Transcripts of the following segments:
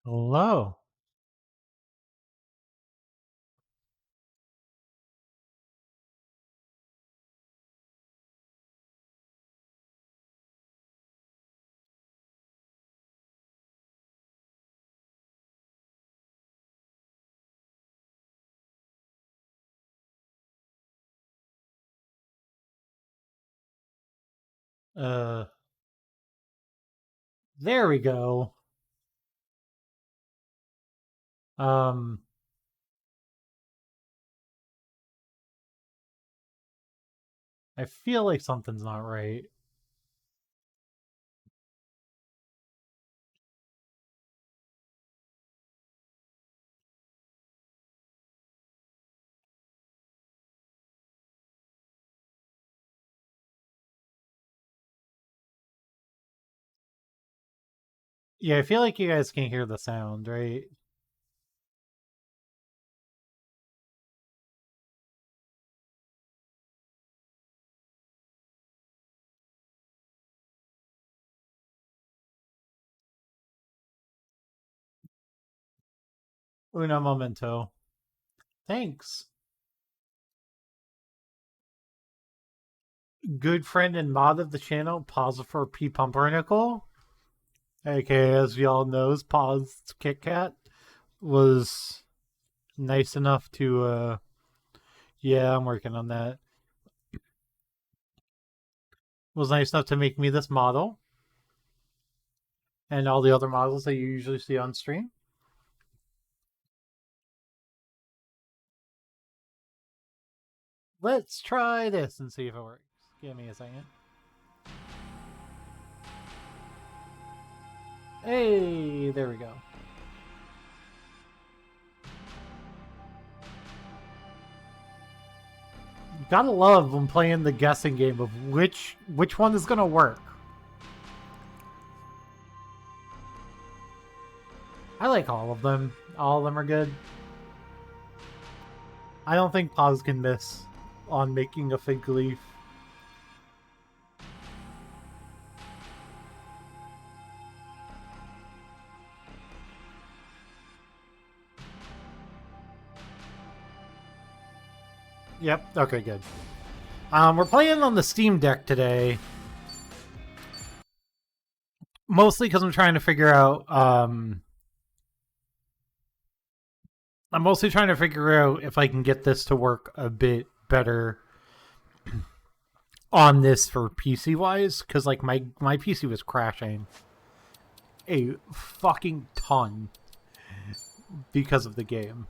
Hello. Uh, there we go. Um, I feel like something's not right. Yeah, I feel like you guys can hear the sound, right? Una momento. Thanks. Good friend and mod of the channel, Pause for P Pumpernickel, aka as we all knows, Pause Kit Kat, was nice enough to yeah, I'm working on that. Was nice enough to make me this model and all the other models that you usually see on stream. Let's try this and see if it works. Give me a second. Hey, there we go. Gotta love when playing the guessing game of which one is gonna work. I like all of them. All of them are good. I don't think Paz can miss on making a fig leaf. Yep. Okay. Good. We're playing on the Steam Deck today, mostly because I'm trying to figure out. I'm mostly trying to figure out if I can get this to work a bit better on this for PC wise, because like my PC was crashing a fucking ton because of the game.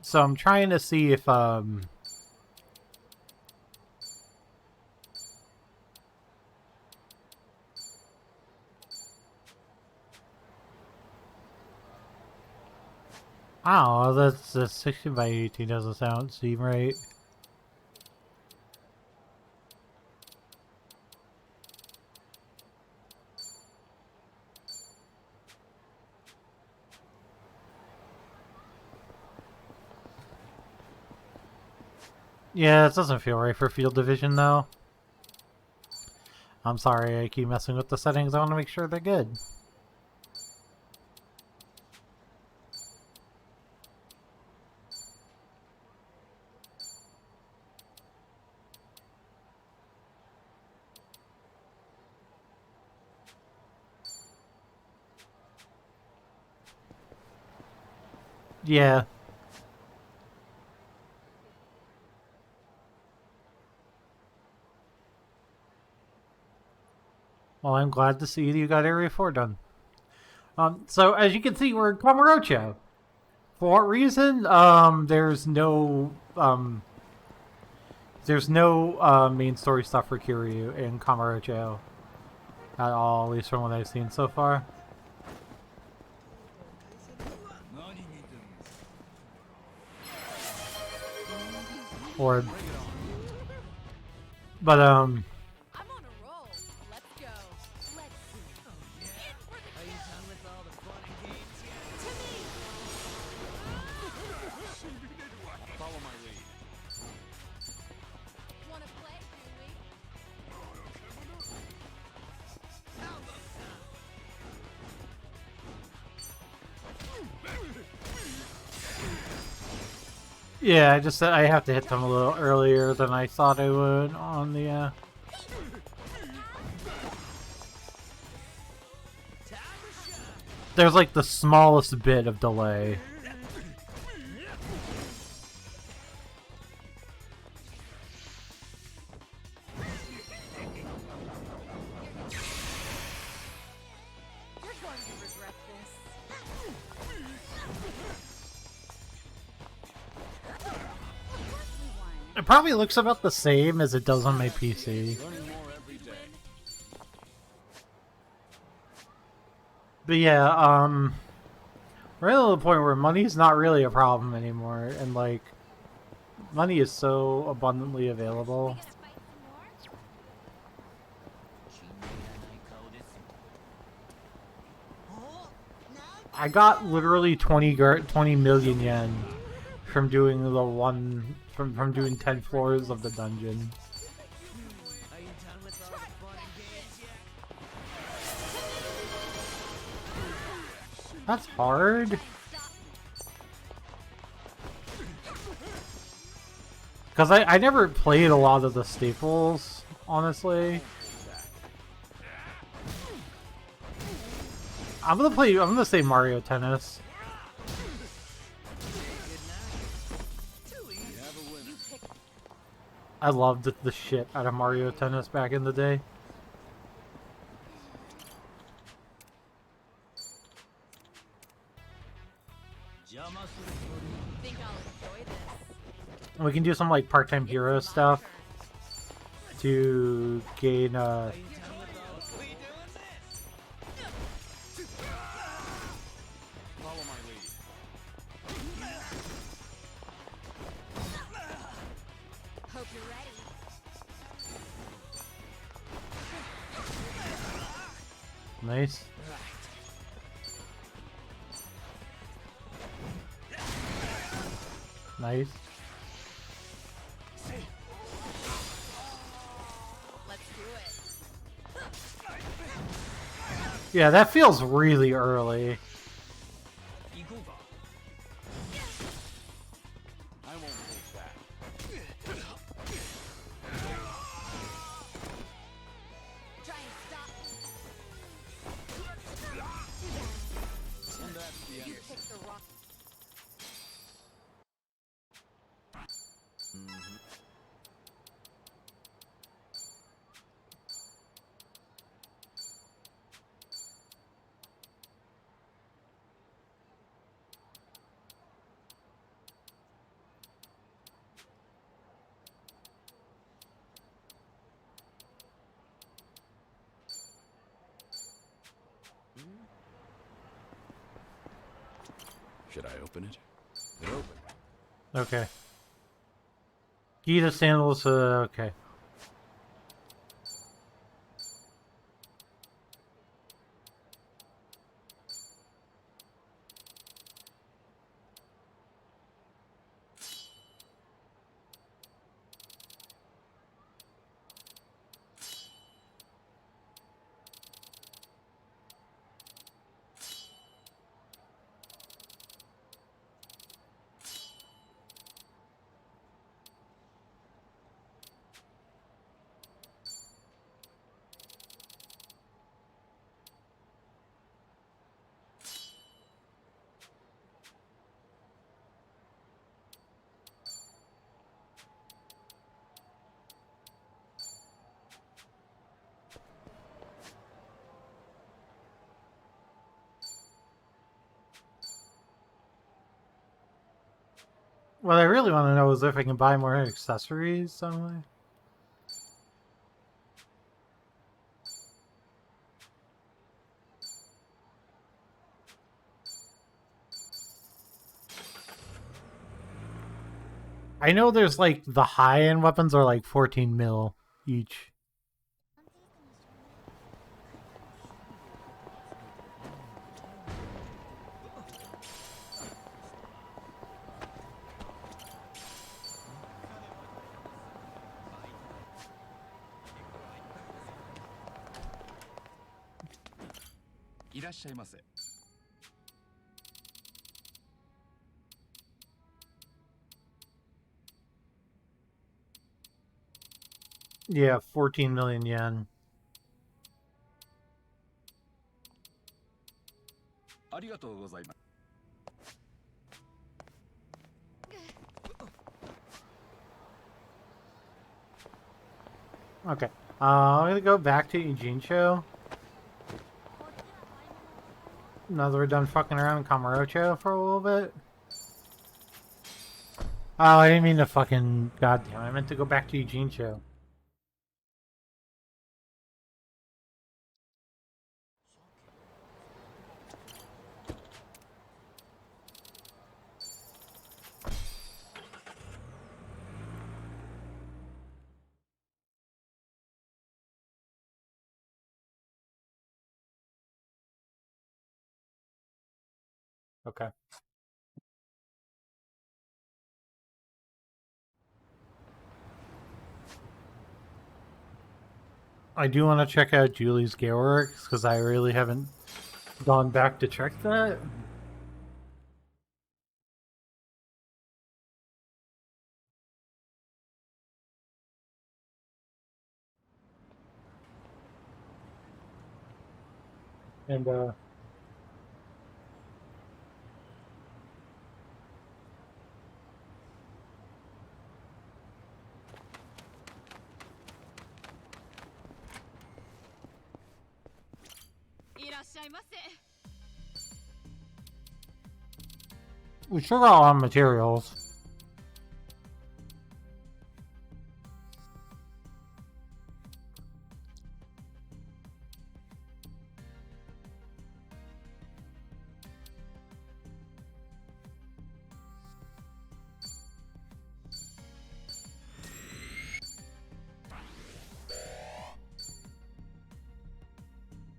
So I'm trying to see if oh, that's 16 by 18 doesn't seem right. Yeah, it doesn't feel right for field division though. I'm sorry, I keep messing with the settings. I want to make sure they're good. Yeah. Well, I'm glad to see you got Area 4 done. So as you can see, we're in Kamurocho. For what reason? There's no main story stuff for Kiryu in Kamurocho at all, at least from what I've seen so far. Or, but I'm on a roll. Let's go. Let's see. In for the kill. To me. Follow my lead. Wanna play, do we? Yeah, I just said I have to hit them a little earlier than I thought I would on the, There's like the smallest bit of delay. You're going to regret this. Of course we won. It probably looks about the same as it does on my PC. Learning more every day. But yeah, we're at the point where money's not really a problem anymore, and like, money is so abundantly available. I got literally 20 million yen from doing the one from doing 10 floors of the dungeon. Are you done with all the fun and games yet? That's hard. Because I never played a lot of the staples, honestly. I'm gonna say Mario Tennis. You have a winner. I loved the shit out of Mario Tennis back in the day. Think I'll enjoy this. We can do some like part-time hero stuff to gain Are you done with all the we doing this? Follow my lead. Hope you're ready. nice. Nice. Let's do it. Yeah, that feels really early. I won't hold back. Try and stop. And that's the end. You picked the wrong. Should I open it? It opened. Okay. Gita sandals, okay. What I really want to know is if I can buy more accessories somewhere. I know there's like the high-end weapons are like 14 mil each. Yeah, 14 million yen. ありがとうございます。 Okay. I'm gonna go back to Ijincho. Now that we're done fucking around in Kamurocho for a little bit. Oh, I didn't mean to fucking... Goddamn, I meant to go back to Ijincho. Okay. I do want to check out Julie's Gearworks, because I really haven't gone back to check that. And, いらっしゃいませ。 we sure got a lot of materials.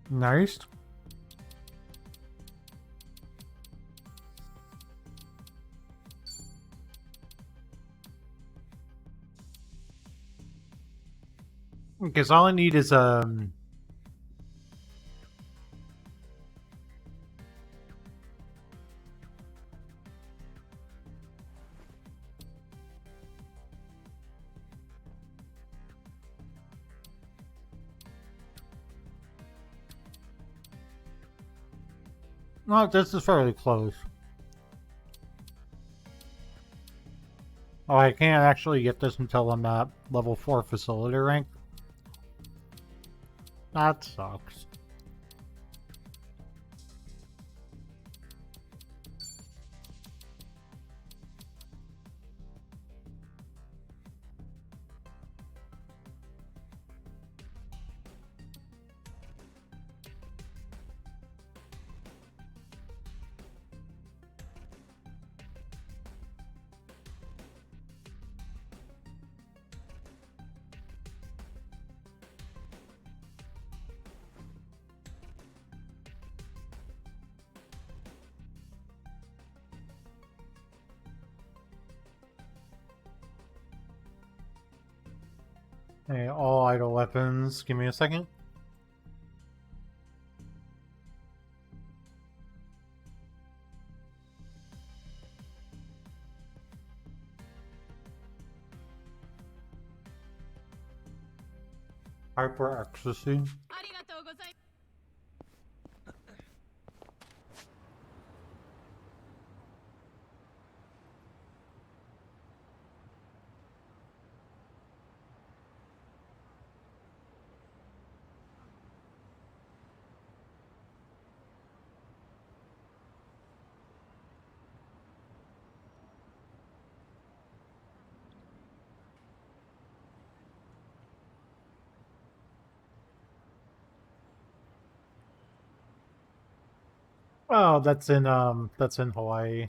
Nice. Because all I need is, well, this is fairly close. Oh, I can't actually get this until I'm at level 4 facility rank. That sucks. Hey, all idle weapons. Give me a second. Hyper ecstasy. ありがとうございます。 Oh, that's in Hawaii.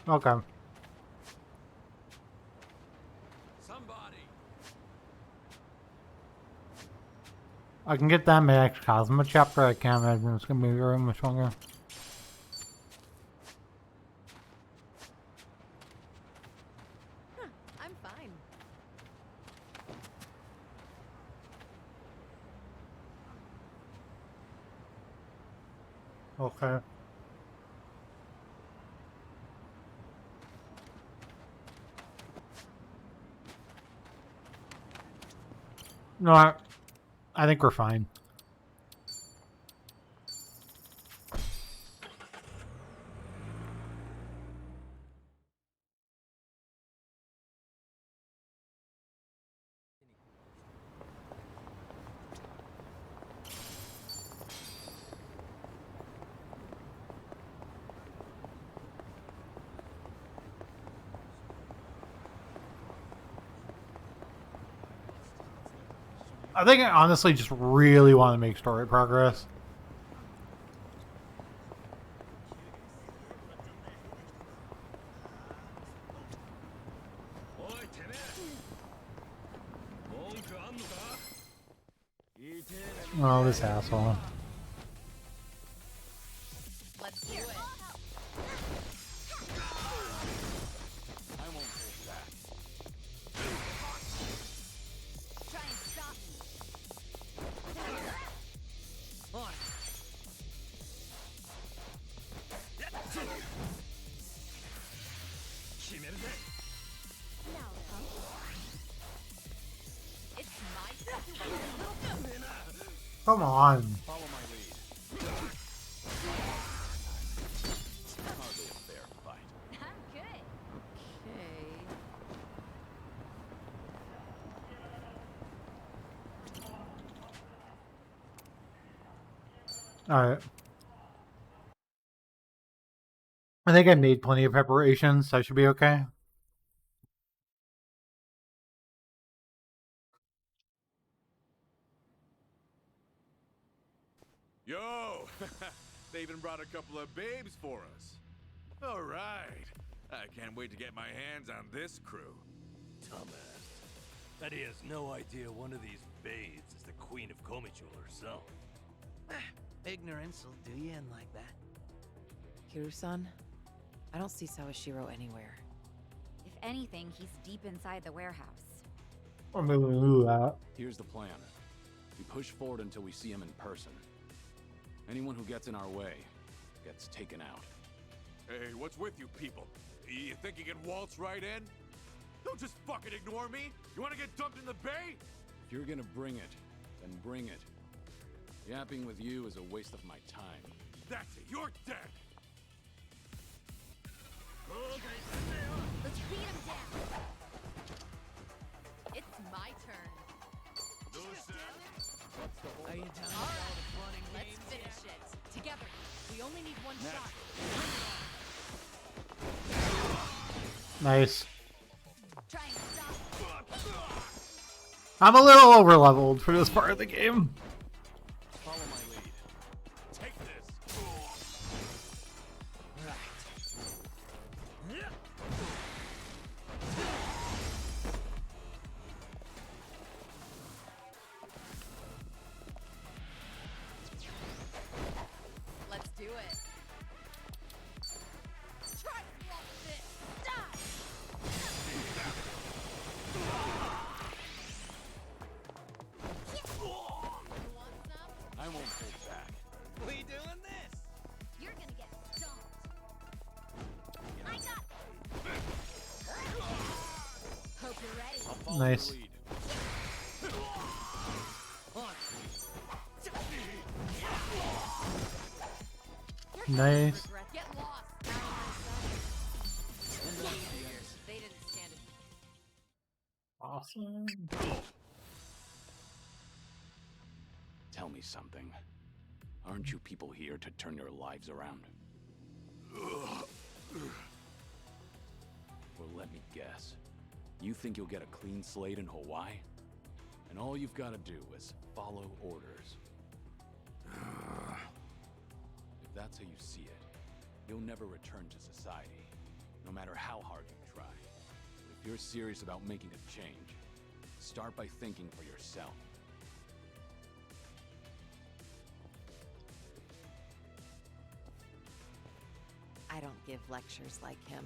Okay. Somebody. I can get that Max Cosmo chapter. I can't imagine it's gonna be very much longer. Huh, I'm fine. Okay. No, I think we're fine. I think I honestly just really want to make story progress. Oh, this asshole. Let's do it. I won't hold back. Try and stop me. On. Now, huh? It's my turn. Come on. Follow my lead. Hardly a fair fight. I'm good. Okay. Alright. I think I made plenty of preparations, so I should be okay. Yo! They even brought a couple of babes for us. All right. I can't wait to get my hands on this crew. Dumbass. That he has no idea one of these babes is the Queen of Komijul herself. Ignorance will do you in like that. Kiru-san, I don't see Sawashiro anywhere. If anything, he's deep inside the warehouse. I'm gonna move that. Here's the plan. We push forward until we see him in person. Anyone who gets in our way gets taken out. Hey, what's with you people? You think you can waltz right in? Don't just fucking ignore me! You wanna get dumped in the bay? If you're gonna bring it, then bring it. Yapping with you is a waste of my time. That's it, you're dead! Let's beat him down. It's my turn. Are you done with all the fun and Let's games? finish it. Together. We only need one shot. Nice. Try and stop. I'm a little over leveled for this part of the game. Follow my lead. Take this! Let's do it. Try and walk this. Die. You want some? I won't hold back. We doing this? You're gonna get stomped. I got. Hope you're ready. Follow Nice. the lead. Nice. Regret. Get lost. They didn't stand it. Awesome. Tell me something. Aren't you people here to turn your lives around? Well, let me guess. You think you'll get a clean slate in Hawaii? And all you've got to do is follow orders. If that's how you see it, you'll never return to society, no matter how hard you try. But if you're serious about making a change, start by thinking for yourself. I don't give lectures like him.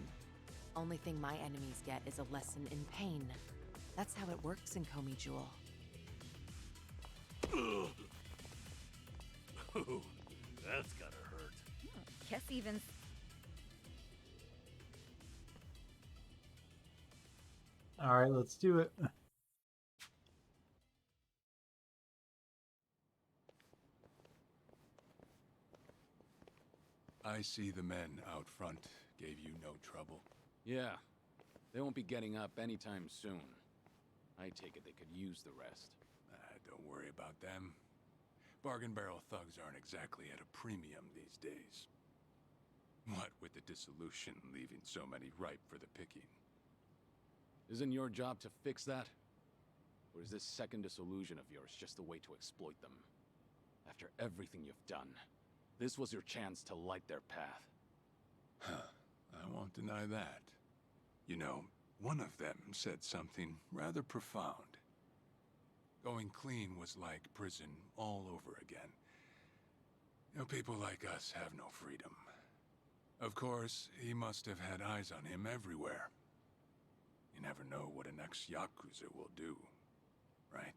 Only thing my enemies get is a lesson in pain. That's how it works in Komijul. Ooh, that's gotta hurt. Guess even. Alright, let's do it. I see the men out front gave you no trouble. Yeah, they won't be getting up anytime soon. I take it they could use the rest. Don't worry about them. Bargain barrel thugs aren't exactly at a premium these days. What with the dissolution leaving so many ripe for the picking. Isn't your job to fix that? Or is this second disillusion of yours just a way to exploit them? After everything you've done, this was your chance to light their path. I won't deny that. You know, one of them said something rather profound. Going clean was like prison all over again. You know, people like us have no freedom. Of course, he must have had eyes on him everywhere. You never know what an ex-Yakuza will do, right?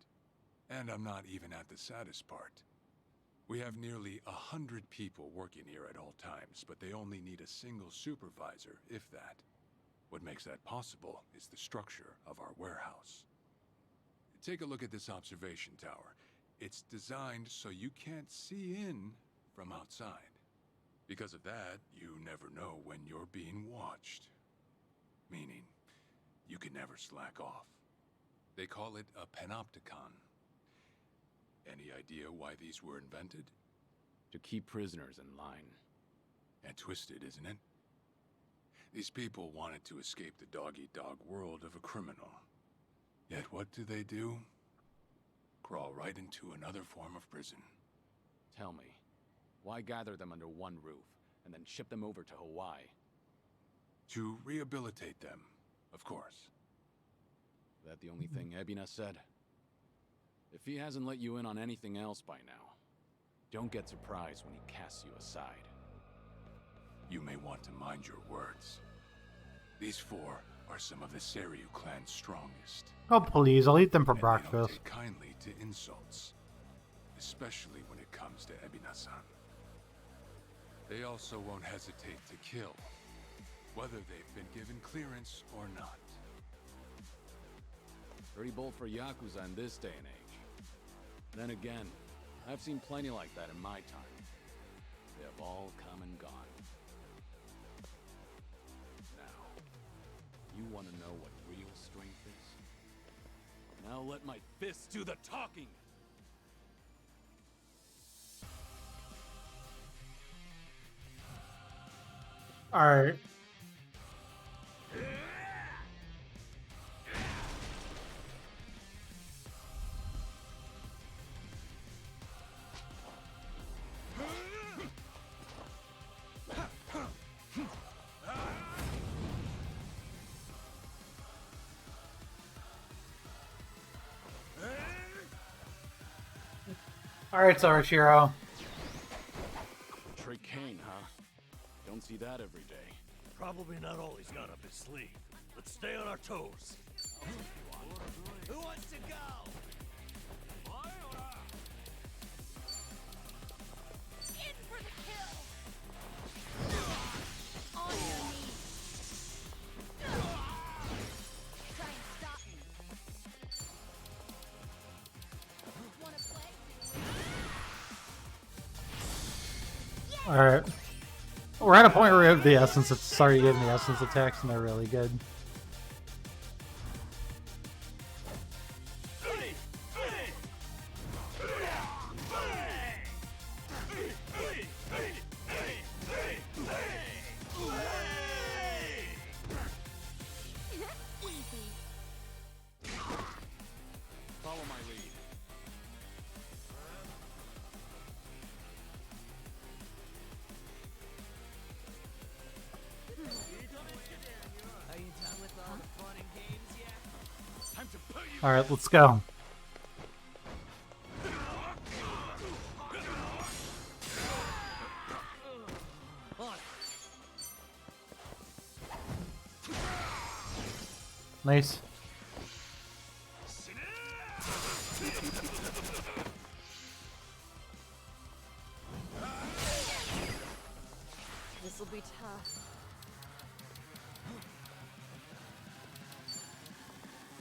And I'm not even at the saddest part. We have nearly 100 people working here at all times, but they only need a single supervisor, if that. What makes that possible is the structure of our warehouse. Take a look at this observation tower. It's designed so you can't see in from outside. Because of that, you never know when you're being watched. Meaning, you can never slack off. They call it a panopticon. Any idea why these were invented? To keep prisoners in line. And twisted, isn't it? These people wanted to escape the dog-eat-dog world of a criminal. Yet what do? Crawl right into another form of prison. Tell me, why gather them under one roof, and then ship them over to Hawaii? To rehabilitate them, of course. Is that the only thing Ebina said? If he hasn't let you in on anything else by now, don't get surprised when he casts you aside. You may want to mind your words. These four are some of the Seiryu clan's strongest. Oh please, I'll eat them for And they don't breakfast. take kindly to insults, especially when it comes to Ebina-san. They also won't hesitate to kill, whether they've been given clearance or not. Pretty bold for Yakuza in this day and age. Then again, I've seen plenty like that in my time. They have all come and gone. Now, you want to know what real strength is? Now let my fists do the talking! Alright. Alright, Sarashiro. Trey Kane, huh? Don't see that every day. Probably not all he's got up his sleeve. Let's stay on our toes. Who wants to go? In for the kill! On your knees! Try and stop me! Wanna play? Alright. We're at a point where we have the essence. Sorry, getting the essence attacks, and they're really good. Easy. Follow my lead. Are you done with all the fun and games yet? Time to put you. Alright, let's go. Nice. This'll be tough.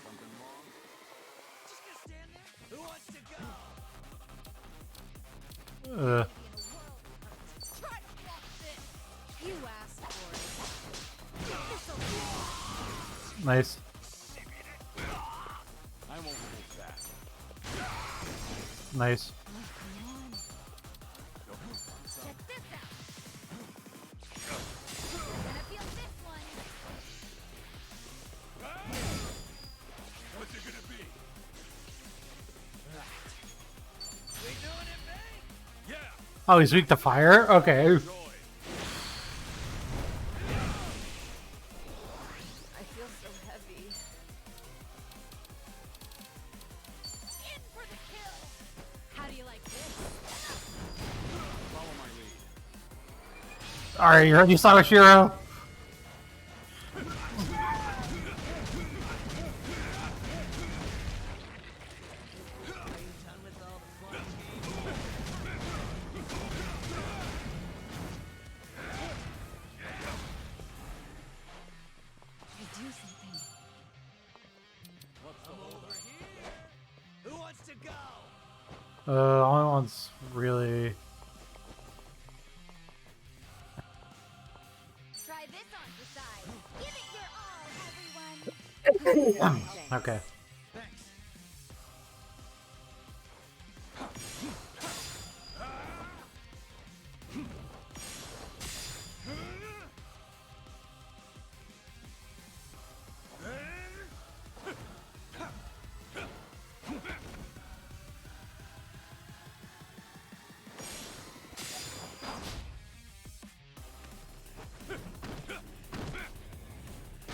Something wrong? Just gonna stand there? Who wants to go? Uh, In a world of hurt. Try to walk this! Nice. I won't hold back. Nice. Check this out. Gonna feel this one. What's it gonna be? We doing it, babe? Yeah. Oh, he's weak to fire? Okay. Joy. I feel so heavy. In for the kill. How do you like this? Follow my lead. Alright, you ready, Sawashiro? Are you done with all the fun and games? I do something. I'm over here. Who wants to go? Only one's really... Try this on for size. Give it your all, everyone. Okay. Thanks.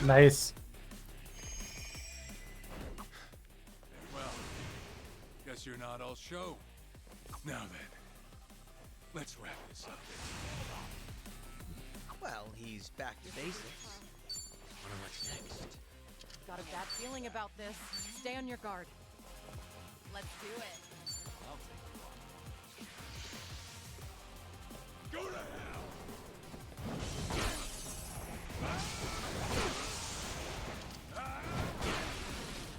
Nice. Well, guess you're not all show. Now then, let's wrap this up. Well, he's back to basics. Wonder what's next. Got a bad feeling about this. Stay on your guard. Let's do it. Go to hell!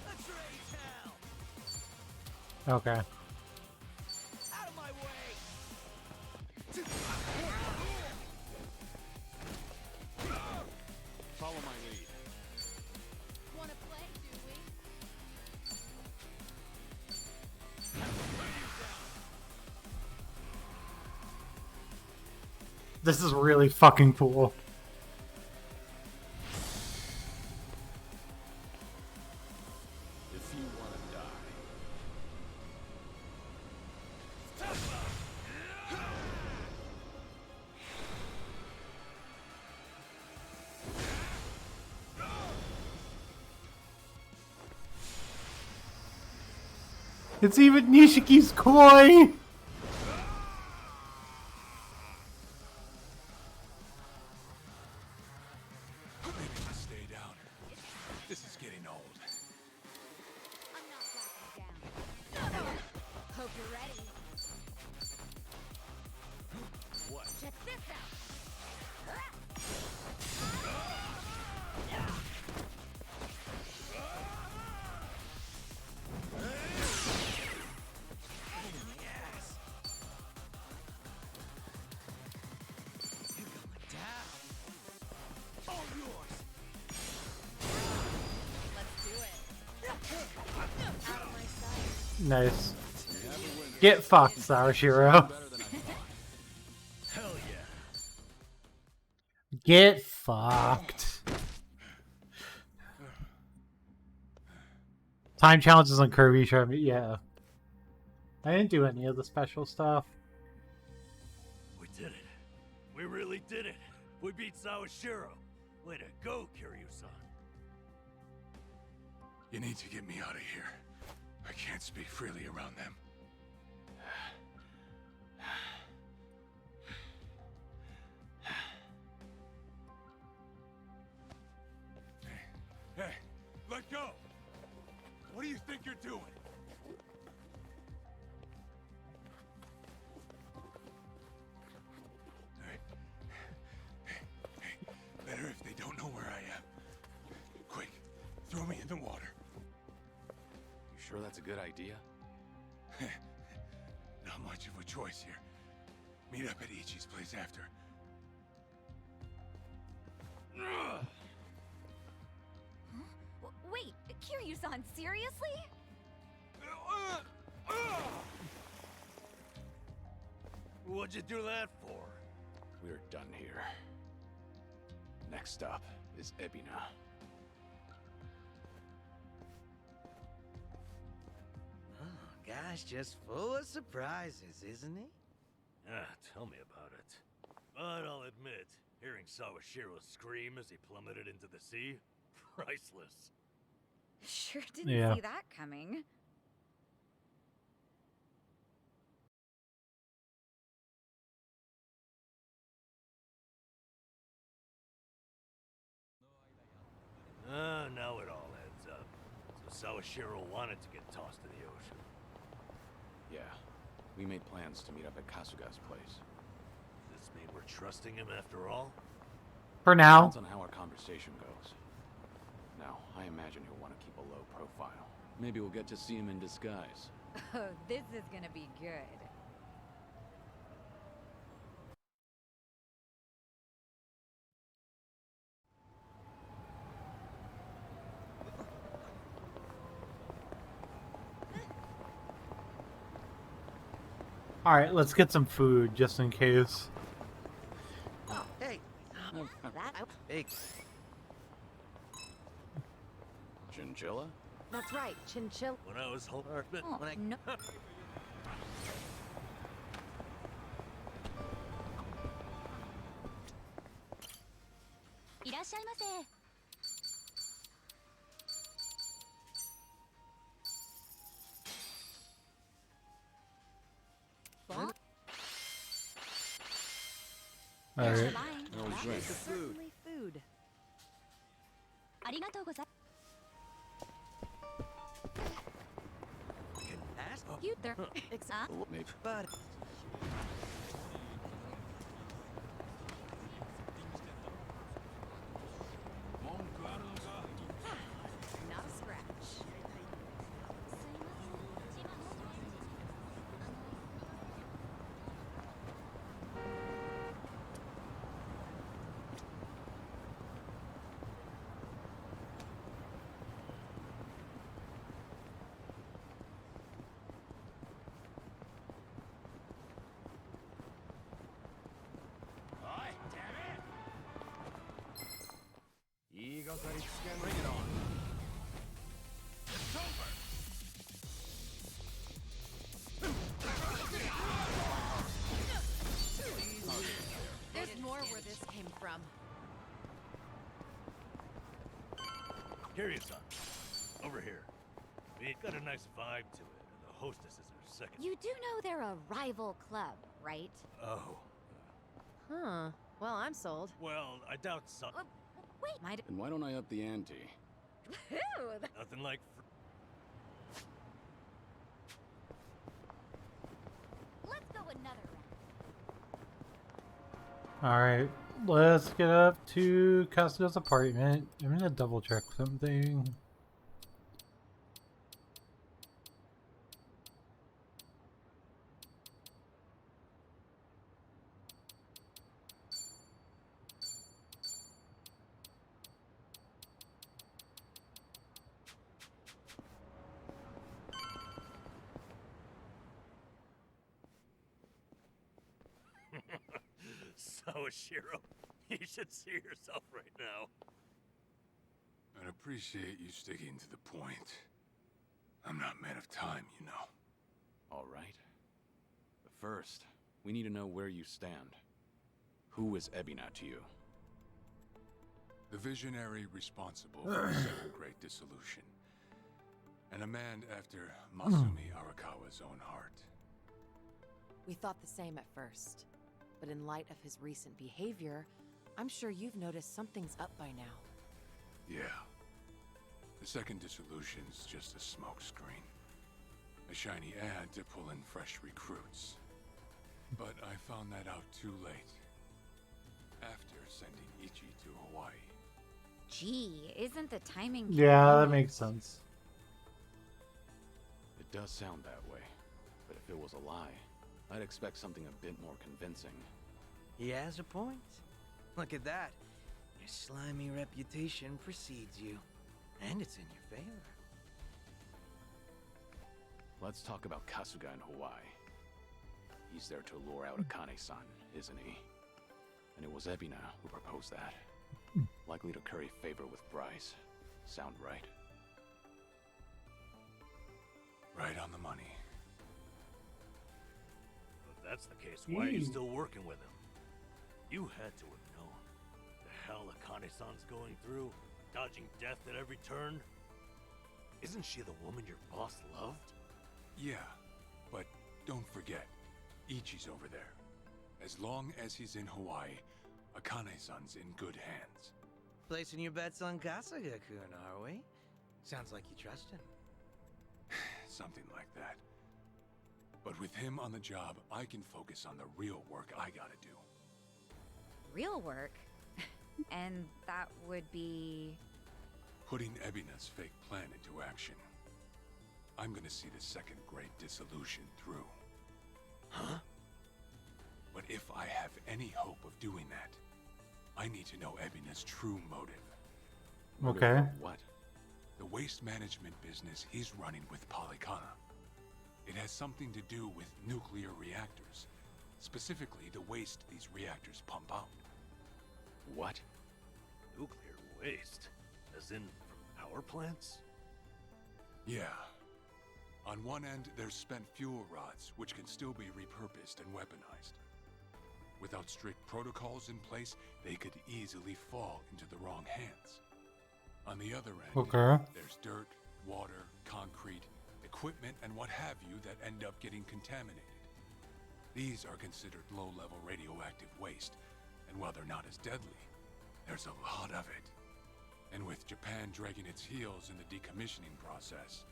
Let's raise hell! Okay. Out of my way! Follow my lead. Wanna play, do we? This is really fucking cool. If you want to die, It's even Nishiki's koi! Maybe just stay down. This is getting old. I'm not backing down. Hope you're ready. what? Check this out. Yes! You're going down! All yours! Let's do it. Out of my sight. Nice. Get fucked, Sawashiro. Better than I thought. Hell yeah. Get fucked. Time challenges on Kirby Sharp. Yeah. I didn't do any of the special stuff. We did it. We really did it. We beat Sawashiro. Way to go, Kiryu-san. You need to get me out of here. I can't speak freely around them. Hey, let go! What do you think you're doing? Hey, better if they don't know where I am. Quick, throw me in the water. You sure that's a good idea? Not much of a choice here. Meet up at Ichi's place after. Kiryu-san, seriously? What'd you do that for? We're done here. Next up is Ebina. Oh, gosh, just full of surprises, isn't he? Ah, tell me about it. But I'll admit, hearing Sawashiro scream as he plummeted into the sea, priceless. Sure didn't Yeah. see that coming. Now it all adds up. So Sawashiro wanted to get tossed in the ocean. Yeah, we made plans to meet up at Kasuga's place. Does this mean we're trusting him after all? For now. Depends on how our conversation goes. Now, I imagine he'll want to keep a low profile. Maybe we'll get to see him in disguise. Oh, this is gonna be good. All right, let's get some food just in case. Hey, That big. Chinchilla? That's right, chinchilla. When I was home, oh, when I no. いらっしゃいませ。All right. Fine. No That drink. is certainly food. ありがとうござい can ask, You there. Exactly. Maybe. but Not a scratch. Bring it on. It's over. There's more where this came from. Kiryu-san, over here. It got a nice vibe to it, and the hostess is our second. You do know they're a rival club, right? Oh, Huh. Well, I'm sold. well, I doubt so. Wait, might. And why don't I up the ante? Ew, Nothing like. let's go another round. All right, let's get up to Kasuga's apartment. I'm gonna double check something. Sawashiro, you should see yourself right now. I'd appreciate you sticking to the point. I'm not man of time, you know. All right. But first, we need to know where you stand. Who is Ebina to you? The visionary responsible for the Second Great Dissolution. And a man after Masumi Arakawa's own heart. We thought the same at first. But in light of his recent behavior, I'm sure you've noticed something's up by now. Yeah. The Second Dissolution's just a smokescreen. A shiny ad to pull in fresh recruits. But I found that out too late. After sending Ichi to Hawaii. Gee, isn't the timing? Yeah, that makes sense. It does sound that way. But if it was a lie, I'd expect something a bit more convincing. he has a point. Look at that. Your slimy reputation precedes you. And it's in your favor. Let's talk about Kasuga in Hawaii. He's there to lure out Akane-san, isn't he? And it was Ebina who proposed that. Likely to curry favor with Bryce. Sound right? Right on the money. If that's the case, why are you still working with him? You had to have known. The hell Akane-san's going through, dodging death at every turn. Isn't she the woman your boss loved? Yeah, but don't forget, Ichi's over there. As long as he's in Hawaii, Akane-san's in good hands. Placing your bets on Kasuga-kun, are we? Sounds like you trust him. Something like that. But with him on the job, I can focus on the real work I gotta do. Real work? And that would be... Putting Ebina's fake plan into action. I'm gonna see the second great dissolution through. Huh? But if I have any hope of doing that, I need to know Ebina's true motive. Okay. What? The waste management business he's running with Polycana. It has something to do with nuclear reactors. Specifically, the waste these reactors pump out. What? Nuclear waste? As in from power plants? Yeah. On one end, there's spent fuel rods, which can still be repurposed and weaponized. Without strict protocols in place, they could easily fall into the wrong hands. On the other end, Okay. there's dirt, water, concrete, equipment, and what have you that end up getting contaminated. These are considered low-level radioactive waste, and while they're not as deadly, there's a lot of it. And with Japan dragging its heels in the decommissioning process,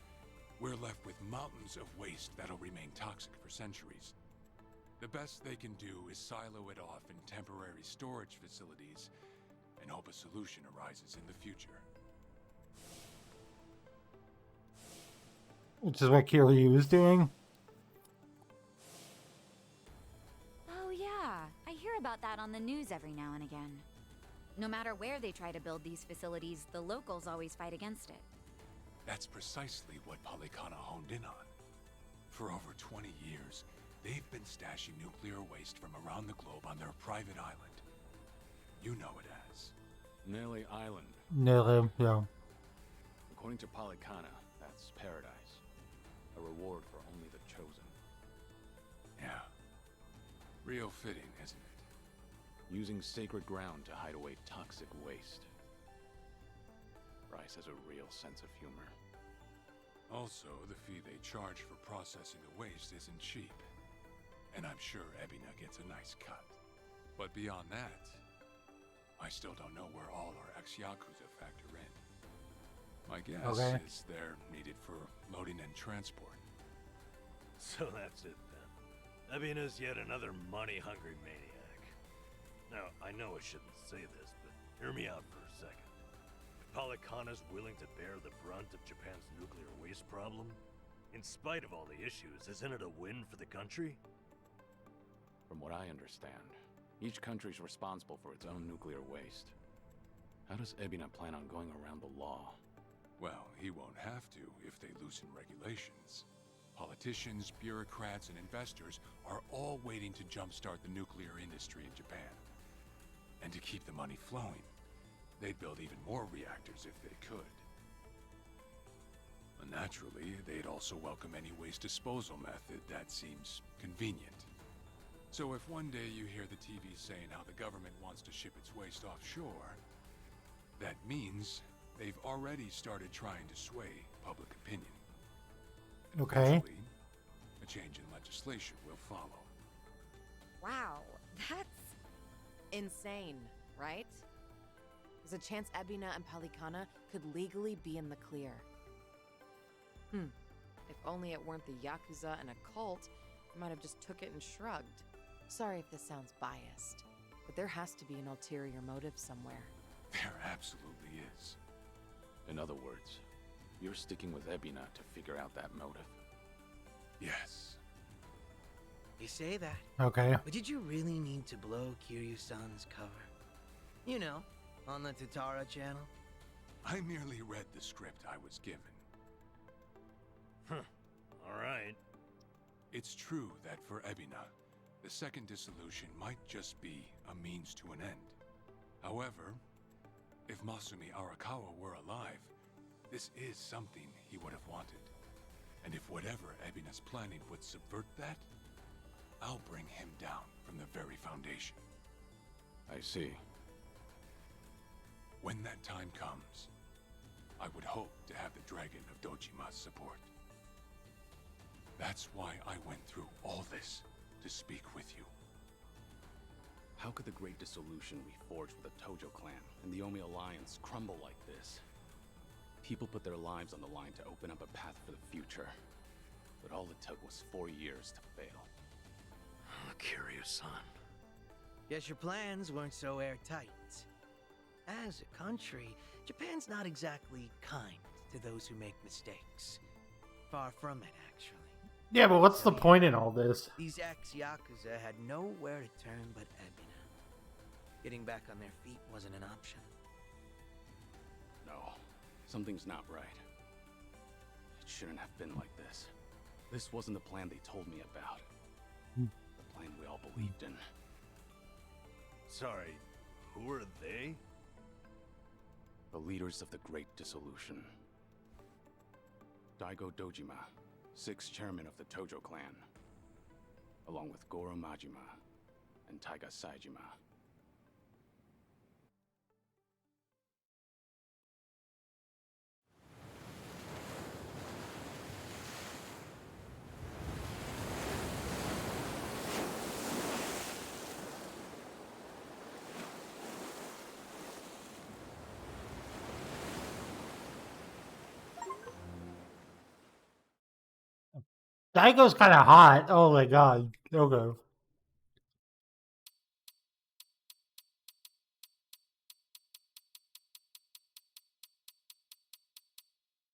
we're left with mountains of waste that'll remain toxic for centuries. The best they can do is silo it off in temporary storage facilities and hope a solution arises in the future. Which is what Kiryu was doing. Oh yeah, I hear about that on the news every now and again. No matter where they try to build these facilities, the locals always fight against it. That's precisely what Polycana honed in on. For over 20 years, they've been stashing nuclear waste from around the globe on their private island. You know it as. Nelly Island. No, yeah. According to Polycana, that's paradise. A reward for only the chosen. Yeah. Real fitting, isn't it? Using sacred ground to hide away toxic waste. Bryce has a real sense of humor. Also, the fee they charge for processing the waste isn't cheap. And I'm sure Ebina gets a nice cut. But beyond that, I still don't know where all our ex-Yakuza factor in. My guess is they're needed for loading and transport. So that's it then. Ebina's yet another money-hungry maniac. Now, I know I shouldn't say this, but hear me out for a second. If Polycana's willing to bear the brunt of Japan's nuclear waste problem, in spite of all the issues, isn't it a win for the country? From what I understand, each country's responsible for its own nuclear waste. How does Ebina plan on going around the law? Well, he won't have to if they loosen regulations. Politicians, bureaucrats, and investors are all waiting to jumpstart the nuclear industry in Japan. And to keep the money flowing, they'd build even more reactors if they could. And naturally, they'd also welcome any waste disposal method that seems convenient. So if one day you hear the TV saying how the government wants to ship its waste offshore, that means they've already started trying to sway public opinion. And Okay. eventually, a change in legislation will follow. Wow, that's insane, right? There's a chance Ebina and Polycana could legally be in the clear. If only it weren't the Yakuza and a cult, I might have just took it and shrugged. Sorry if this sounds biased, but there has to be an ulterior motive somewhere. There absolutely is. In other words, you're sticking with Ebina to figure out that motive. Yes. You say that, Okay. but did you really need to blow Kiryu-san's cover? You know, on the Tatara channel? I merely read the script I was given. Alright. It's true that for Ebina, the second dissolution might just be a means to an end. However, if Masumi Arakawa were alive, this is something he would have wanted. And if whatever Ebina's planning would subvert that, I'll bring him down from the very foundation. I see. When that time comes, I would hope to have the Dragon of Dojima's support. That's why I went through all this, to speak with you. How could the great dissolution we forged with the Tojo clan and the Omi Alliance crumble like this? People put their lives on the line to open up a path for the future. But all it took was 4 years to fail. Oh, Kiryu-san. Guess your plans weren't so airtight. As a country, Japan's not exactly kind to those who make mistakes. Far from it, actually. Yeah, but what's the point in all this? These ex-Yakuza had nowhere to turn but Ebina. Getting back on their feet wasn't an option. No, something's not right. It shouldn't have been like this. This wasn't the plan they told me about. The plan we all believed in. Sorry, who are they? The leaders of the Great Dissolution. Daigo Dojima, 6th chairman of the Tojo clan, along with Goro Majima and Taiga Saejima. Daigo's kind of hot. Oh my god. Okay.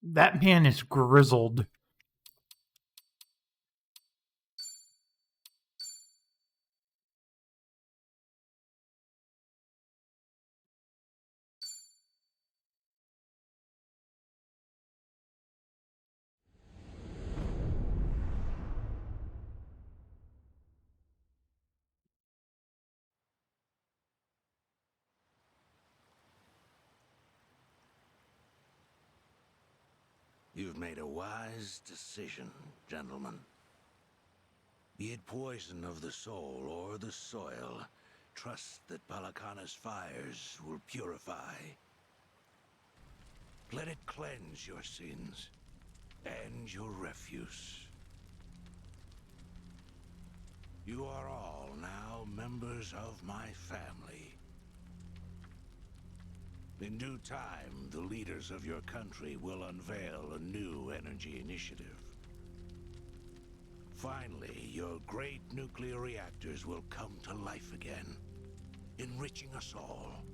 That man is grizzled. You've made a wise decision, gentlemen. Be it poison of the soul or the soil, trust that Palakana's fires will purify. Let it cleanse your sins and your refuse. You are all now members of my family. In due time, the leaders of your country will unveil a new energy initiative. Finally, your great nuclear reactors will come to life again, enriching us all.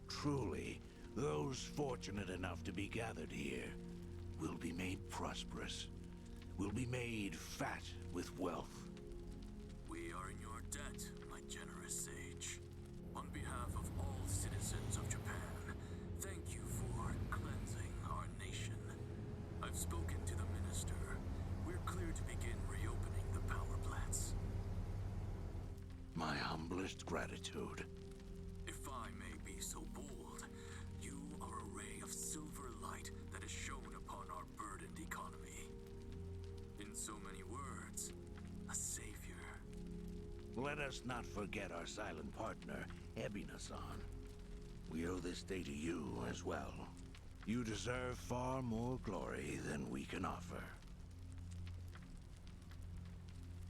Truly, those fortunate enough to be gathered here will be made prosperous, will be made fat with wealth. We are in your debt, my generous sage. On behalf of all citizens of Japan, thank you for cleansing our nation. I've spoken to the minister. We're clear to begin reopening the power plants. My humblest gratitude. If I may be so bold, you are a ray of silver light that is shone upon our burdened economy. In so many words, a savior. Let us not forget our silent partner, Ebina-san. We owe this day to you as well. You deserve far more glory than we can offer.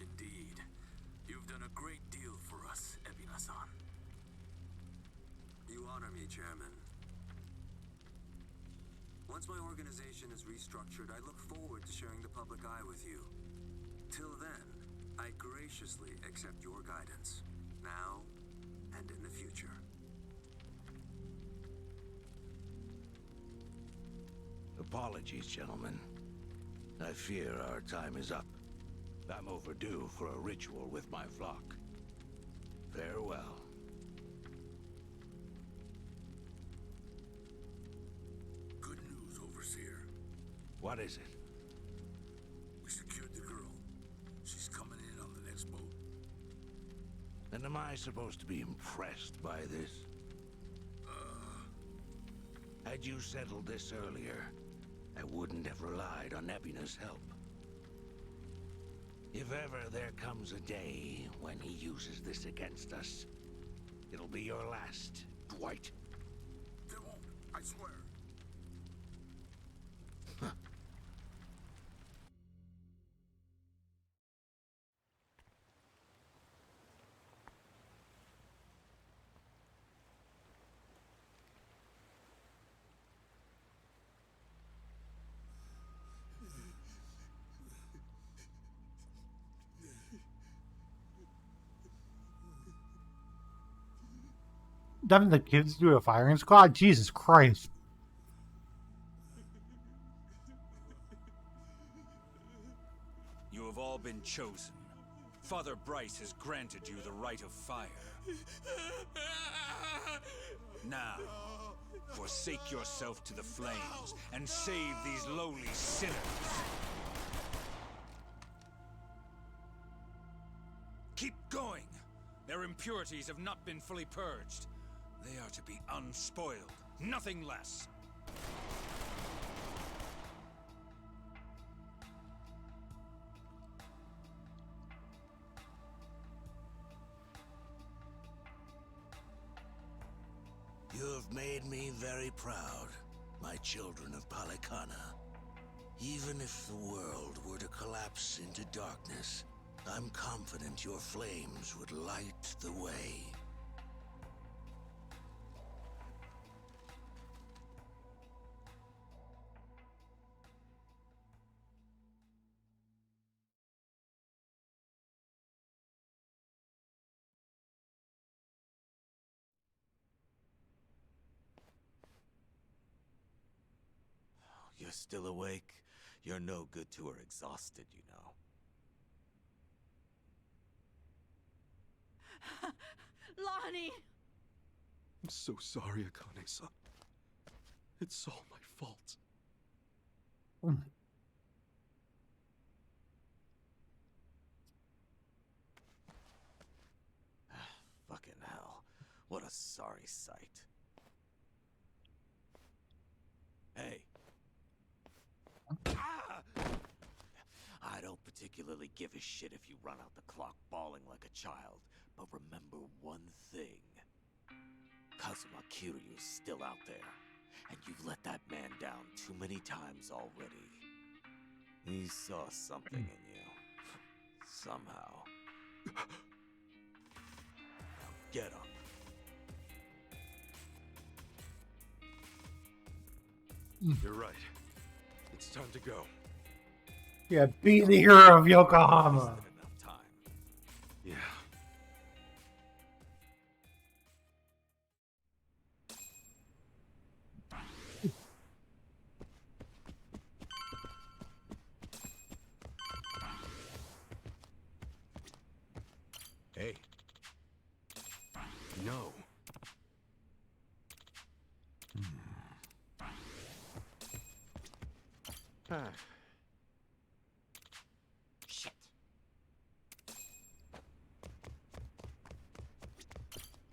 Indeed. You've done a great deal for us, Ebina-san. You honor me, Chairman. Once my organization is restructured, I look forward to sharing the public eye with you. Till then, I graciously accept your guidance, now and in the future. Apologies, gentlemen. I fear our time is up. I'm overdue for a ritual with my flock. Farewell. Good news, Overseer. What is it? We secured the girl. am I supposed to be impressed by this? Had you settled this earlier, I wouldn't have relied on Nebina's help. If ever there comes a day when he uses this against us, it'll be your last, Dwight. There won't, I swear. Having the kids do a firing squad? Jesus Christ. You have all been chosen. Father Bryce has granted you the right of fire. Now, forsake yourself to the flames and save these lowly sinners. Keep going. Their impurities have not been fully purged. They are to be unspoiled, nothing less. You have made me very proud, my children of Palikana. Even if the world were to collapse into darkness, I'm confident your flames would light the way. You're still awake? You're no good to her exhausted, you know. Lonnie! I'm so sorry, Akane-san. It's all my fault. Fucking hell. What a sorry sight. Hey. Ah! I don't particularly give a shit if you run out the clock bawling like a child, but remember one thing. Kazuma Kiryu's still out there, and you've let that man down too many times already. He saw something in you. Somehow. Now get up. You're right. It's time to go. Yeah, be the hero of Yokohama. Enough time. Yeah. Hey. No. Shit.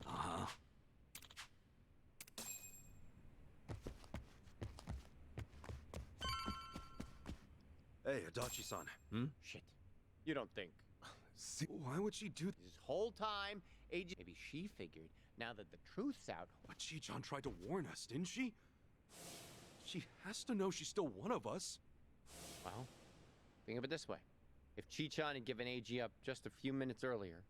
Uh-huh. Hey, Adachi-san. Shit. You don't think See, why would she do this whole time, AJ? Maybe she figured now that the truth's out. But Chi-chan tried to warn us, didn't she? She has to know she's still one of us. Well, think of it this way: if Chi-chan had given AG up just a few minutes earlier,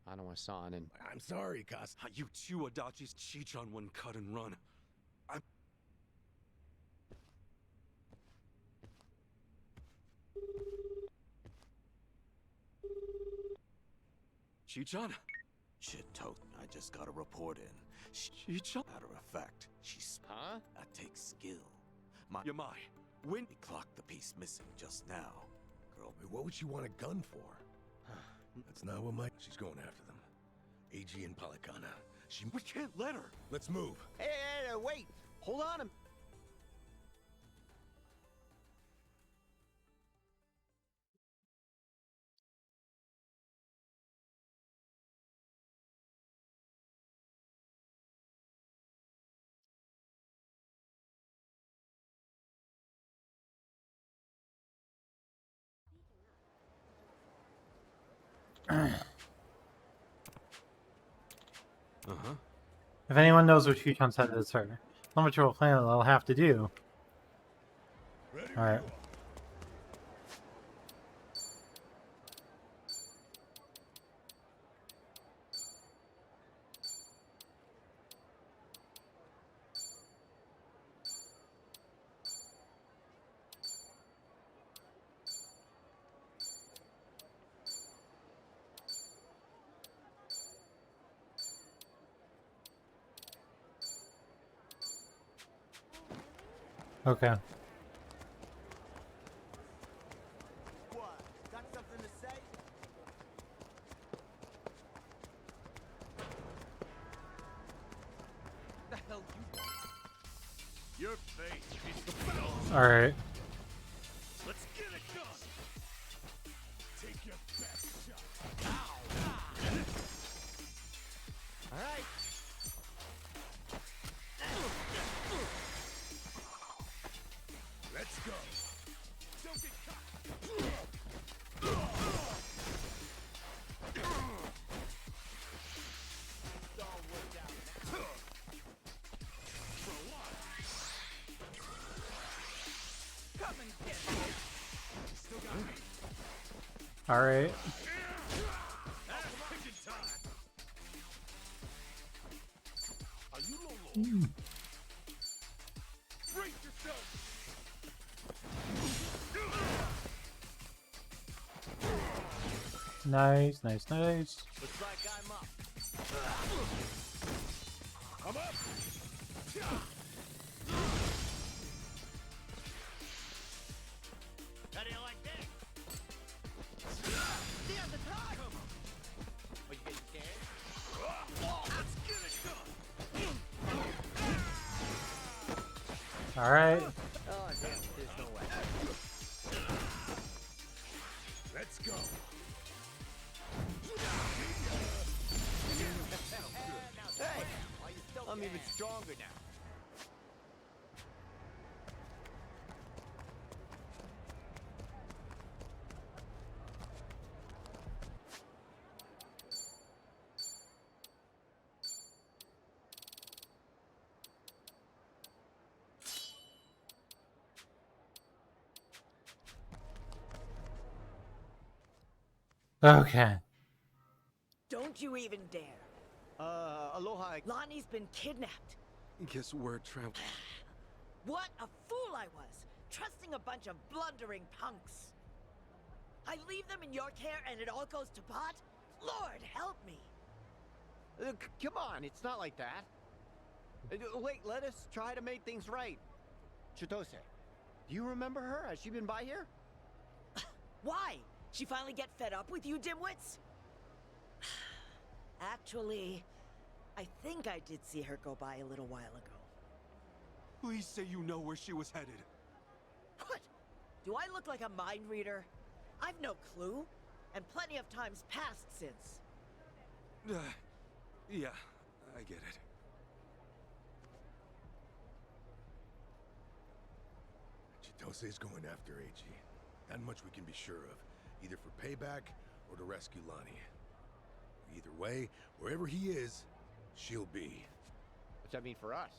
Hanawa-san and I'm sorry, Kaz. You too, Adachi's Chi-chan wouldn't cut and run. Chi-chan? Shit, Toten, I just got a report in. Chi-chan? Matter of fact, she's... Huh? That takes skill. Yamai, when... We clocked the piece missing just now. Girl... What would she want a gun for? That's not what my... She's going after them. AG and Palikana. We can't let her! Let's move. Hey, wait! Hold on a Uh-huh. If anyone knows what Chichon's head is her, not much of a plan they'll have to do. Alright. Okay. What? Got something to say? The hell you? Your face is the battle. Alright. Let's get it done. Take your best shot. All right. Let's go. Don't get caught. Come and get me. Still got me. Alright. Ass-kicking time. Are you Lolo? Brace yourself. Nice, nice, nice. Looks like I'm up. I'm up. How do you like that? There's the time. Are you getting scared? Let's get it done. Alright. Oh, damn. There's no way. Let's go. Hey, I'm even stronger now. Okay. Don't you even dare. Aloha. Lonnie's been kidnapped. Guess we're trapped. What a fool I was, trusting a bunch of blundering punks. I leave them in your care and it all goes to pot? Lord, help me. Come on, it's not like that. Wait, let us try to make things right. Chitose, do you remember her? Has she been by here? Why? She finally get fed up with you dimwits? Actually, I think I did see her go by a little while ago. Please say you know where she was headed. What? Do I look like a mind reader? I've no clue, and plenty of times passed since. Yeah, I get it. Chitose's going after AG. That much we can be sure of. Either for payback or to rescue Lonnie. Either way, wherever he is, she'll be. What's that mean for us?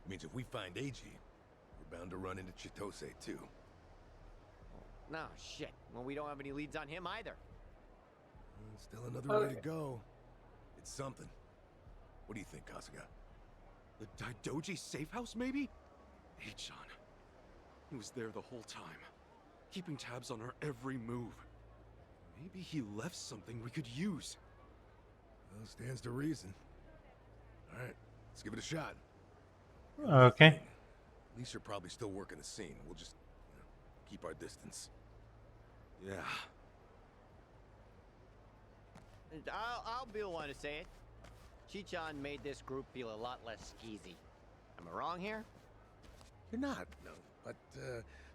It means if we find AG, we're bound to run into Chitose too. No, shit. Well, we don't have any leads on him either. Still another way to go. It's something. What do you think, Kasuga? The Daidoji safe house, maybe? Achan. He was there the whole time, keeping tabs on her every move. Maybe he left something we could use. Well, stands to reason. All right, let's give it a shot. Okay. At least you're probably still working the scene. We'll just keep our distance. Yeah. I'll be the one to say it. Chichan made this group feel a lot less skeezy. Am I wrong here? You're not, no. But,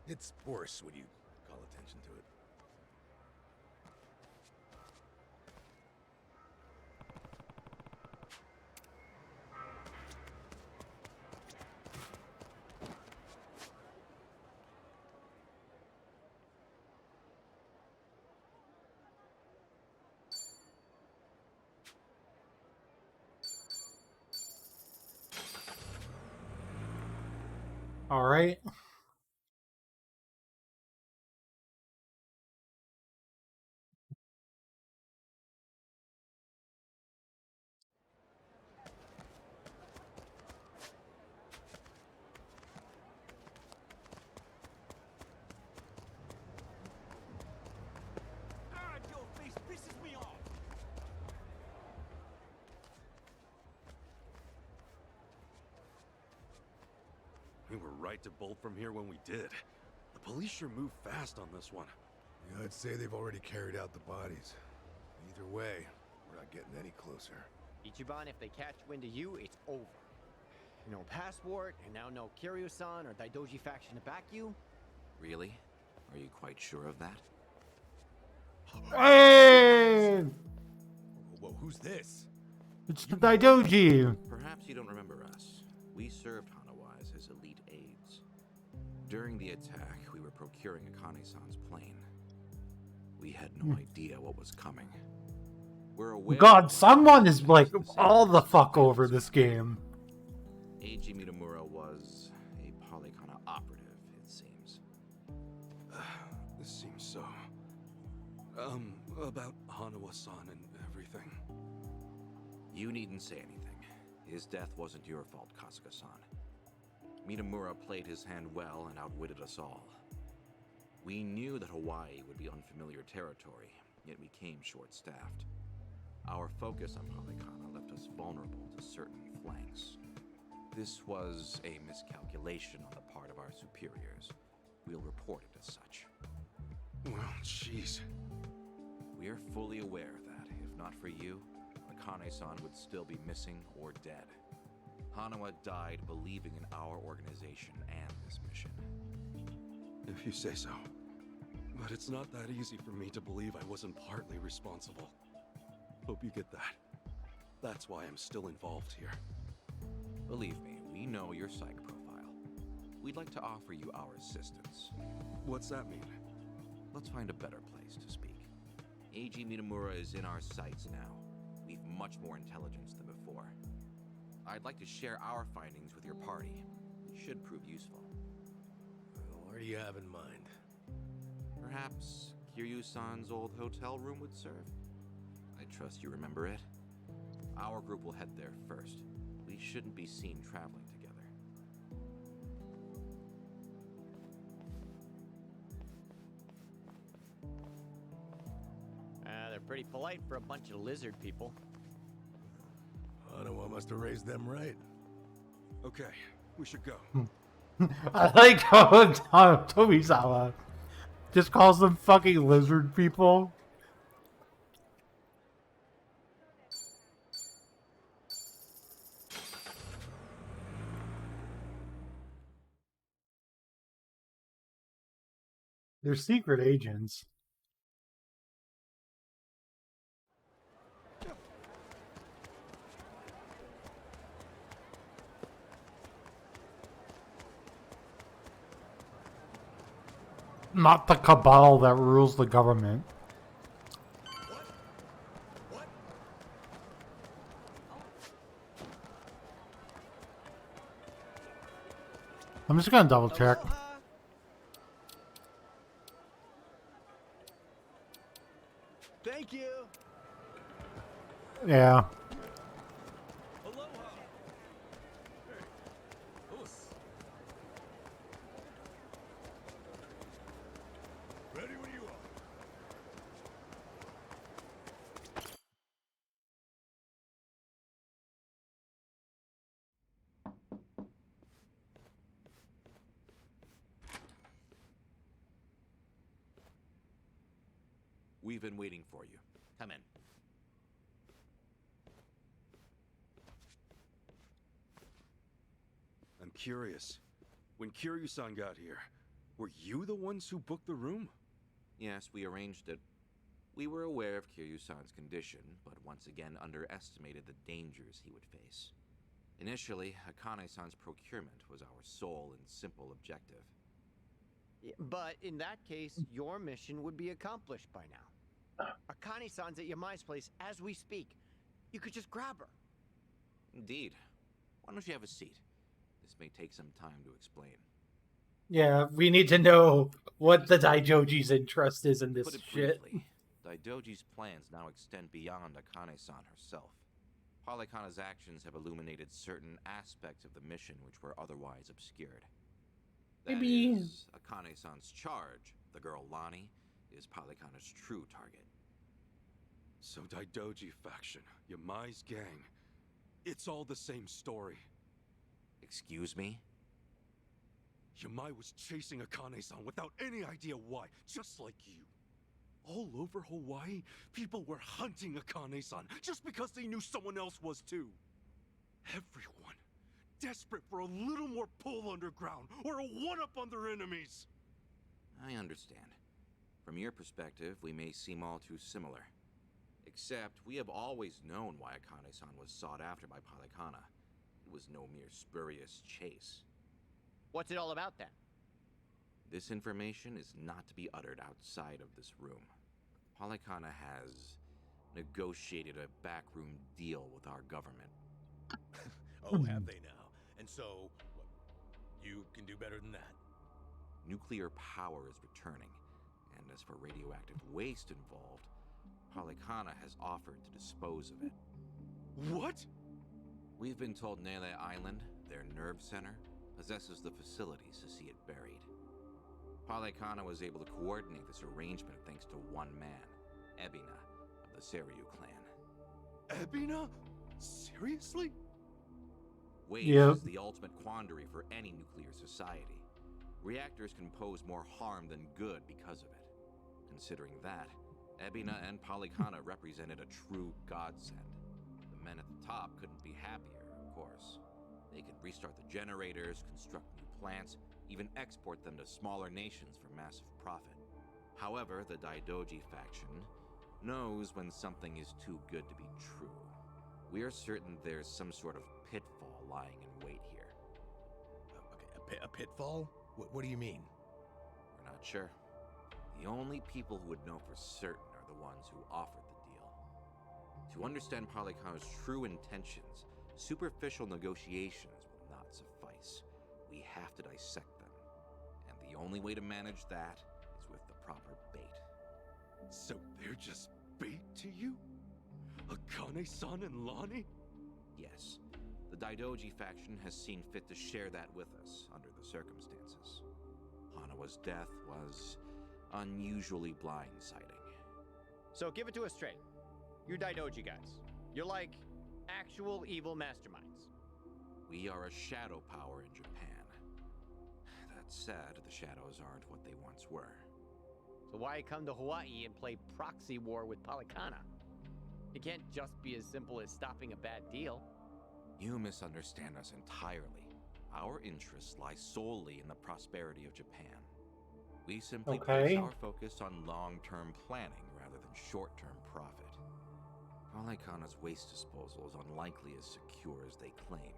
it's worse when you call attention to it. All right. God, your face pisses me off! We were right to bolt from here when we did. The police sure moved fast on this one. Yeah, I'd say they've already carried out the bodies. Either way, we're not getting any closer. Ichiban, if they catch wind of you, it's over. No passport, and now no Kiryu-san or Daidoji faction to back you. Really? Are you quite sure of that? Hey! Whoa, who's this? It's the Daidoji. Perhaps you don't remember us. We served Hanawise as elite aides. During the attack, we were procuring Akane-san's plane. We had no idea what was coming. We're aware. God, someone is like all the fuck over this game. Eiji Mitamura was a Polycana operative, it seems. This seems so... about Hanawa-san and everything. You needn't say anything. His death wasn't your fault, Kasuga-san. Mitamura played his hand well and outwitted us all. We knew that Hawaii would be unfamiliar territory, yet we came short-staffed. Our focus on Polycana left us vulnerable to certain flanks. This was a miscalculation on the part of our superiors. We'll report it as such. Well, jeez. We are fully aware that, if not for you, Akane-san would still be missing or dead. Hanawa died believing in our organization and this mission. If you say so. But it's not that easy for me to believe I wasn't partly responsible. Hope you get that. That's why I'm still involved here. Believe me, we know your psych profile. We'd like to offer you our assistance. What's that mean? Let's find a better place to speak. Eiji Mitamura is in our sights now. We've much more intelligence than before. I'd like to share our findings with your party. It should prove useful. What do you have in mind? Perhaps Kiryu-san's old hotel room would serve? I trust you remember it. Our group will head there first. We shouldn't be seen traveling together. They're pretty polite for a bunch of lizard people. Hanawa must have raised them right. Okay, we should go. I like how Tomizawa just calls them fucking lizard people. They're secret agents. Not the cabal that rules the government. I'm just gonna double check. Thank you. Yeah. Ready when you are. We've been waiting for you. Come in. I'm curious. When Kiryu-san got here, were you the ones who booked the room? Yes, we arranged it. We were aware of Kiryu-san's condition, but once again underestimated the dangers he would face. Initially, Akane-san's procurement was our sole and simple objective. Yeah, but in that case, your mission would be accomplished by now. Akane-san's at Yamai's place as we speak. You could just grab her. Indeed. Why don't you have a seat? This may take some time to explain. Yeah, we need to know what the Daijoji's interest is in this Put it shit. briefly, Daidoji's plans now extend beyond Akane-san herself. Polykhana's actions have illuminated certain aspects of the mission which were otherwise obscured. That Maybe- is, Akane-san's charge, the girl Lonnie, is Polykhana's true target. So Daidoji faction, Yamai's gang, it's all the same story. Excuse me? Yamai was chasing Akane-san without any idea why, just like you. All over Hawaii, people were hunting Akane-san just because they knew someone else was too. Everyone desperate for a little more pull underground or a one-up on their enemies. I understand. From your perspective, we may seem all too similar. Except, we have always known why Akane-san was sought after by Polykhana. It was no mere spurious chase. What's it all about then? This information is not to be uttered outside of this room. Polykhana has negotiated a backroom deal with our government. Oh, have they now? And so, what, you can do better than that? Nuclear power is returning, and as for radioactive waste involved, Polykhana has offered to dispose of it. What? We've been told Nele Island, their nerve center, possesses the facilities to see it buried. Polykhana was able to coordinate this arrangement thanks to one man, Ebina, of the Seryu clan. Ebina? Seriously? Waste Yep. is the ultimate quandary for any nuclear society. Reactors can pose more harm than good because of it. Considering that, Ebina and Polykhana represented a true godsend. The men at the top couldn't be happier, of course. They could restart the generators, construct new plants, even export them to smaller nations for massive profit. However, the Daidoji faction knows when something is too good to be true. We are certain there's some sort of pitfall lying in wait here. Okay, a pitfall? What do you mean? We're not sure. The only people who would know for certain are the ones who offered the deal. To understand Polykhana's true intentions, superficial negotiations will not suffice. We have to dissect them. And the only way to manage that is with the proper bait. So they're just bait to you? Akane-san and Lonnie? Yes, the Daidoji faction has seen fit to share that with us under the circumstances. Hanawa's death was unusually blindsiding. So give it to us straight. You Daidoji guys. You're like actual evil masterminds. We are a shadow power in Japan. That said, the shadows aren't what they once were. So why come to Hawaii and play proxy war with Polykhana? It can't just be as simple as stopping a bad deal. You misunderstand us entirely. Our interests lie solely in the prosperity of Japan. We simply place our focus on long-term planning rather than short-term profit. Polykhana's waste disposal is unlikely as secure as they claim,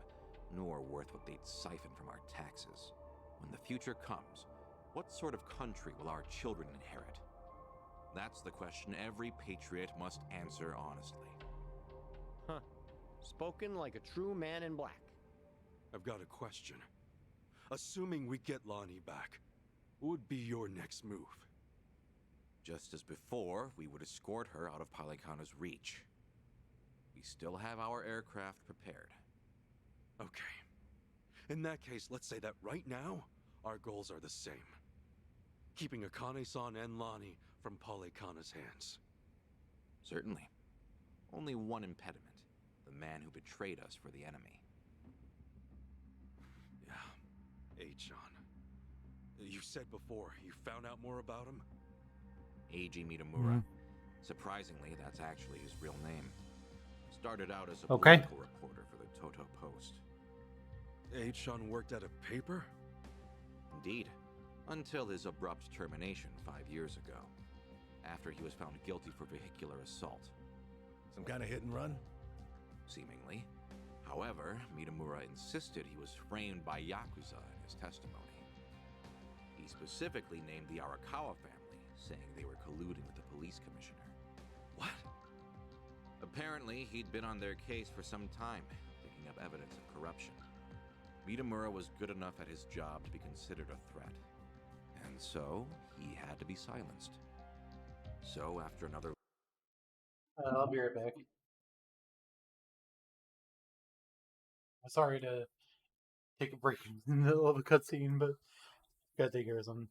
nor worth what they'd siphon from our taxes. When the future comes, what sort of country will our children inherit? That's the question every patriot must answer honestly. Huh. Spoken like a true man in black. I've got a question. Assuming we get Lonnie back, what would be your next move? Just as before, we would escort her out of Polykhana's reach. We still have our aircraft prepared. Okay. In that case, let's say that right now, our goals are the same. Keeping Akane-san and Lonnie from Polykhana's hands. Certainly. Only one impediment. The man who betrayed us for the enemy. Yeah. Achan. You said before, you found out more about him? Eiji Mitamura. Surprisingly, that's actually his real name. Started out as a Okay. political reporter for the Toto Post. Achan worked at a paper? Indeed. Until his abrupt termination 5 years ago. After he was found guilty for vehicular assault. Some kind of hit and run? Seemingly. However, Mitamura insisted he was framed by Yakuza in his testimony. He specifically named the Arakawa family, saying they were colluding with the police commissioner. What? Apparently, he'd been on their case for some time, picking up evidence of corruption. Mitamura was good enough at his job to be considered a threat, and so he had to be silenced. So after another... I'll be right back. Sorry to take a break in the middle of a cutscene, but gotta take care of something.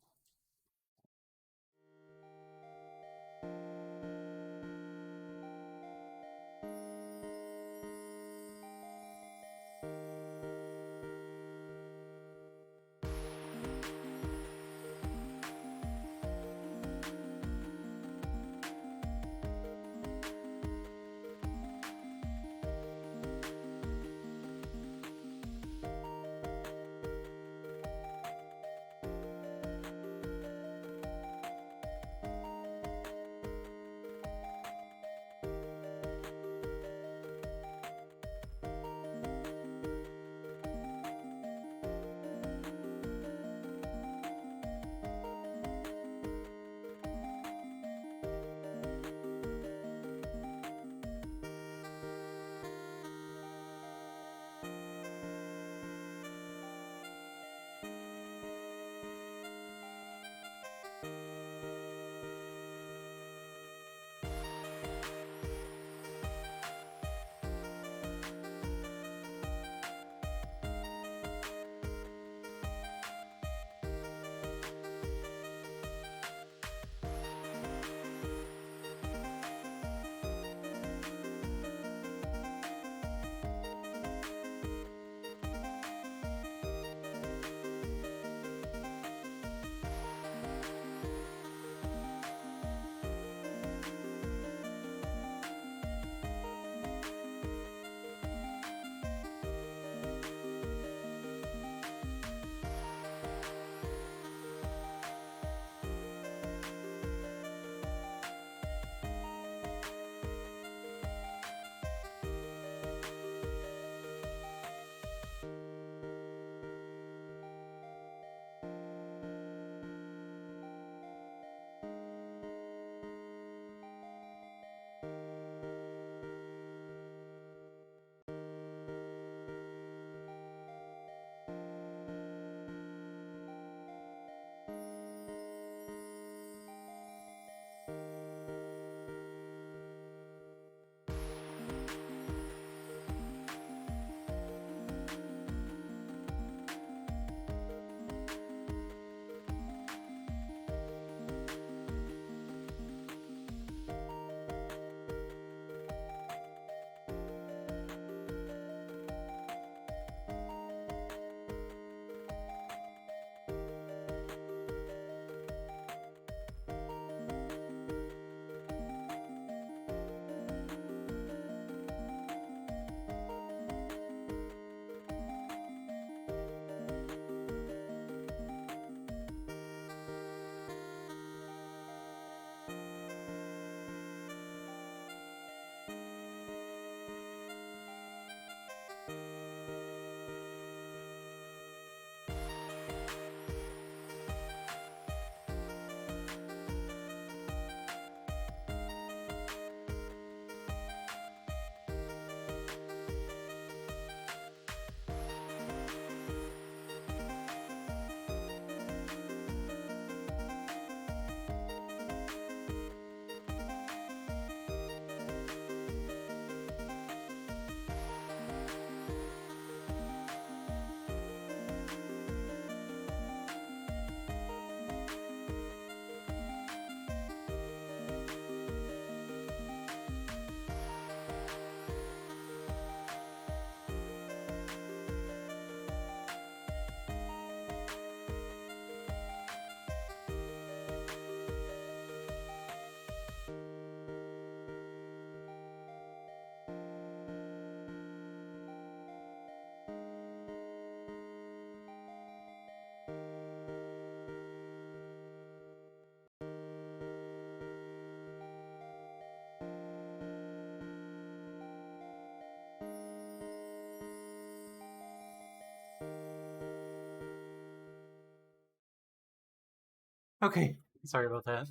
Okay, sorry about that.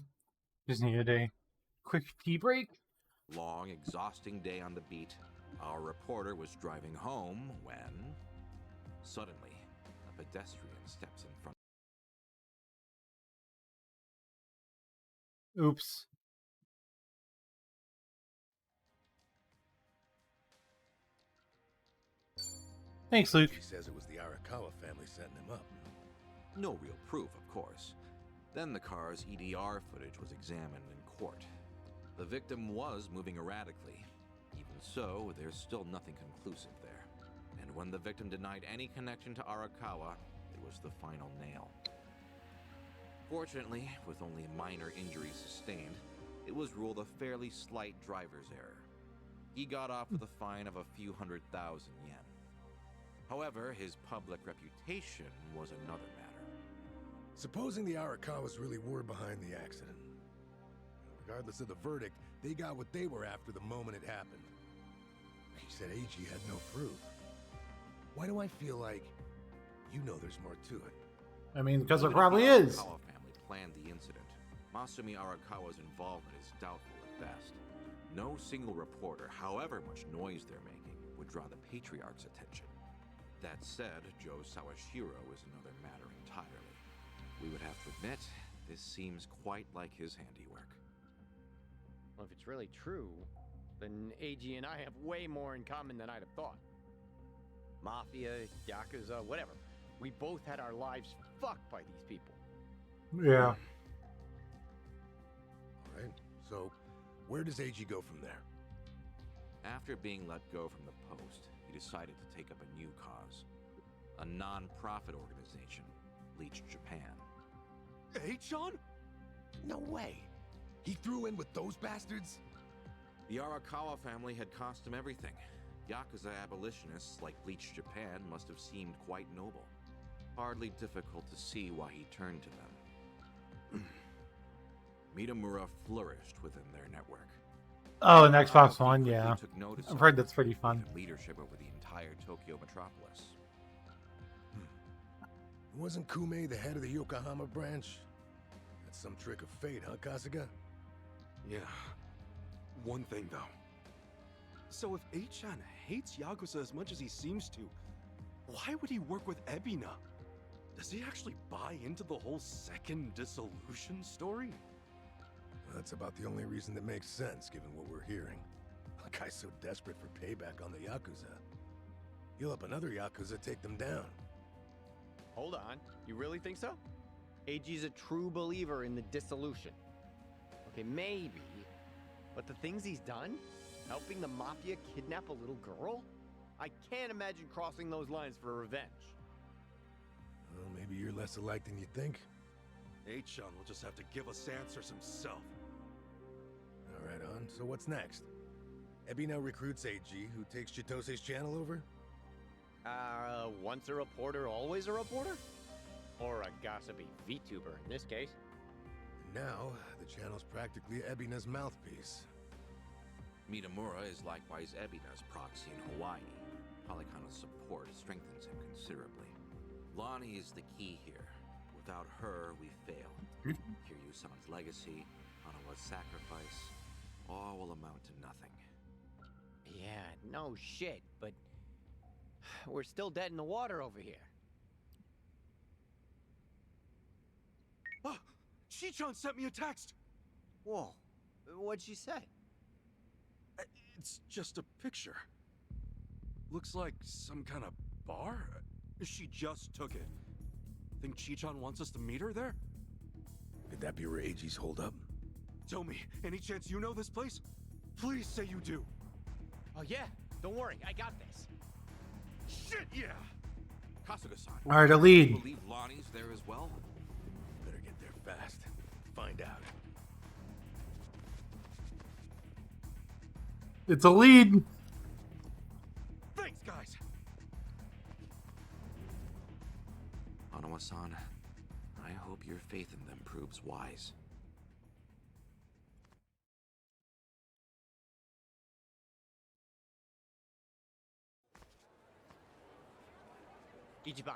Just needed a quick pee break. Long, exhausting day on the beat. Our reporter was driving home when... Suddenly, a pedestrian steps in front. Oops. Thanks, Luke. He says it was the Arakawa family setting him up. No real proof, of course. Then the car's EDR footage was examined in court. The victim was moving erratically. Even so, there's still nothing conclusive there. And when the victim denied any connection to Arakawa, it was the final nail. Fortunately, with only minor injuries sustained, it was ruled a fairly slight driver's error. He got off with a fine of a few 100,000 yen. However, his public reputation was another matter. Supposing the Arakawas really were behind the accident. Regardless of the verdict, they got what they were after the moment it happened. He said Eiji had no proof. Why do I feel like you know there's more to it? I mean, because there Even if probably the is. Arakawa family planned the incident, Masumi Arakawa's involvement is doubtful at best. No single reporter, however much noise they're making, would draw the patriarch's attention. That said, Joe Sawashiro is another matter entirely. We would have to admit, this seems quite like his handiwork. Well, if it's really true, then Eiji and I have way more in common than I'd have thought. Mafia, Yakuza, whatever. We both had our lives fucked by these people. Yeah. Alright, so where does Eiji go from there? After being let go from the post, he decided to take up a new cause. A non-profit organization, Bleach Japan. H-on? No way. He threw in with those bastards? The Arakawa family had cost him everything. Yakuza abolitionists like Bleach Japan must have seemed quite noble. Hardly difficult to see why he turned to them. Mitamura flourished within their network. Oh, an Xbox One, yeah. Took notice I've of heard him, that's pretty fun. given leadership over the entire Tokyo metropolis. Wasn't Kume the head of the Yokohama branch? That's some trick of fate, huh, Kasuga? Yeah. One thing, though. So if Eichan hates Yakuza as much as he seems to, why would he work with Ebina? Does he actually buy into the whole second dissolution story? That's about the only reason that makes sense, given what we're hearing. A guy's so desperate for payback on the Yakuza. He'll help another Yakuza take them down. Hold on, you really think so? Eiji's a true believer in the dissolution. Okay, maybe, but the things he's done? Helping the Mafia kidnap a little girl? I can't imagine crossing those lines for revenge. Well, maybe you're less alike than you think. Eichan will just have to give us answers himself. Alright, on. So what's next? Ebina recruits Eiji, who takes Chitose's channel over? Once a reporter, always a reporter? Or a gossipy VTuber in this case. And now, the channel's practically Ebina's mouthpiece. Mitamura is likewise Ebina's proxy in Hawaii. Polycana's support strengthens him considerably. Lonnie is the key here. Without her, we fail. Kiryu-san's legacy, Hanawa's sacrifice, all will amount to nothing. Yeah, no shit, but we're still dead in the water over here. Ah! Chichan sent me a text! Whoa, what'd she say? It's just a picture. Looks like some kind of bar? She just took it. Think Chichan wants us to meet her there? Could that be where Eiji's holed up? Tell me, any chance you know this place? Please say you do. Oh yeah, don't worry, I got this. Shit, yeah! Kasuga-san. All right, a lead. You believe Lonnie's there as well? Better get there fast. Find out. It's a lead. Thanks, guys! Hanawa-san, I hope your faith in them proves wise. Ichiban.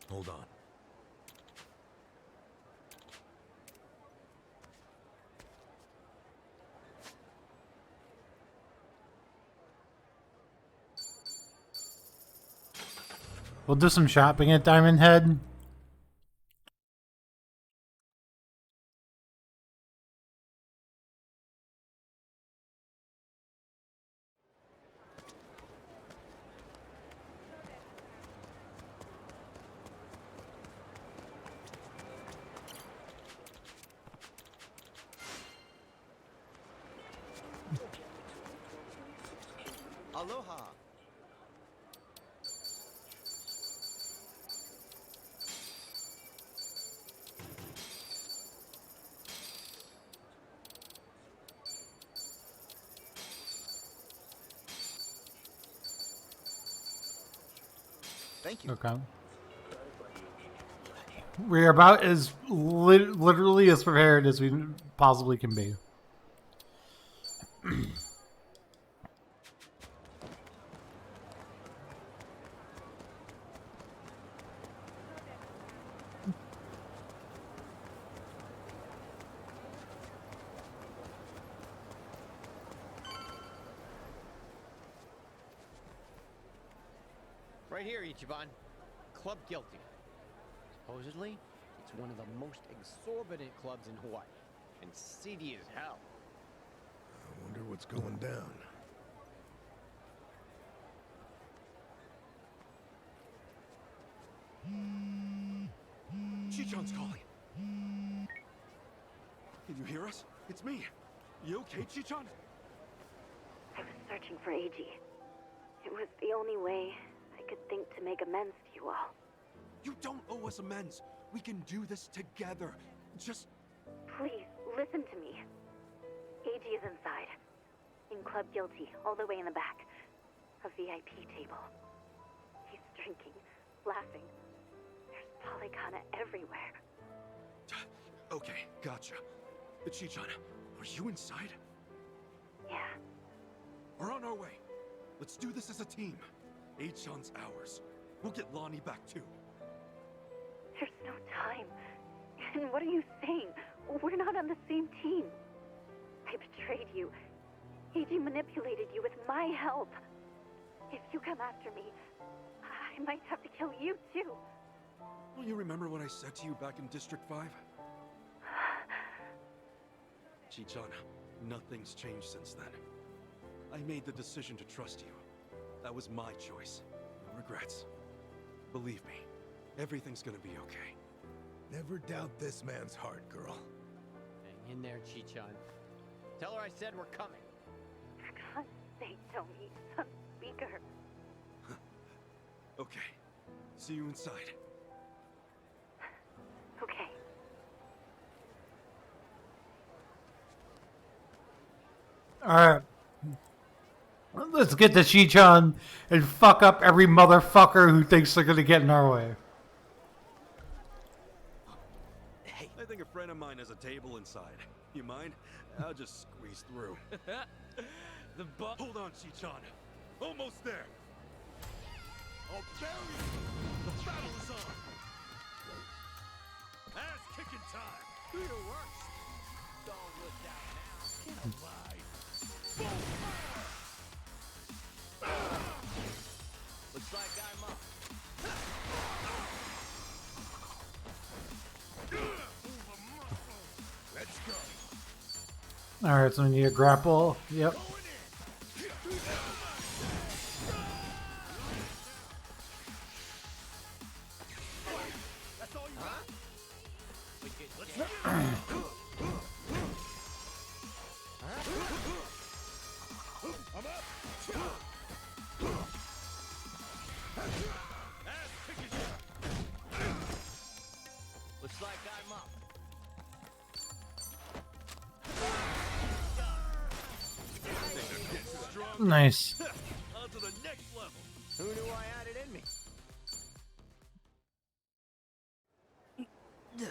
Hold on. We'll do some shopping at Diamond Head. Aloha. Thank you. Okay. We're about as literally as prepared as we possibly can be. Right here, Ichiban. Club Guilty. Supposedly, it's one of the most exorbitant clubs in Hawaii. And seedy as hell. I wonder what's going down. Chichan's calling. Can you hear us? It's me. You okay, Chichan? I was searching for Eiji. It was the only way I could think to make amends to you all. You don't owe us amends. We can do this together. Just... Please, listen to me. Eiji is inside. In Club Guilty, all the way in the back. A VIP table. He's drinking, laughing. There's Polycana everywhere. Okay, gotcha. Chichan, are you inside? Yeah. We're on our way. Let's do this as a team. Eichan's ours. We'll get Lonnie back too. There's no time. And what are you saying? We're not on the same team. I betrayed you. Eiji manipulated you with my help. If you come after me, I might have to kill you too. Don't you remember what I said to you back in District 5? Chichan, nothing's changed since then. I made the decision to trust you. That was my choice. No regrets. Believe me, everything's gonna be okay. Never doubt this man's heart, girl. Hang in there, Chichan. Tell her I said we're coming. For God's sake, Tony, son, speaker. Okay. See you inside. Okay. Alright. Let's get to Chichan and fuck up every motherfucker who thinks they're gonna get in our way. Hey, I think a friend of mine has a table inside. You mind? I'll just squeeze through. Hold on, Chichan. Almost there. I'll bury you. The battle is on. Ass kicking time. Do your worst. Don't look down now. Get alive. Boom. Looks like I'm up. Let's go. Alright, so we need a grapple. Yep. That's all you got? I'm up. Looks like I'm up. Nice. On to the next level. Who knew I had it in me? Now.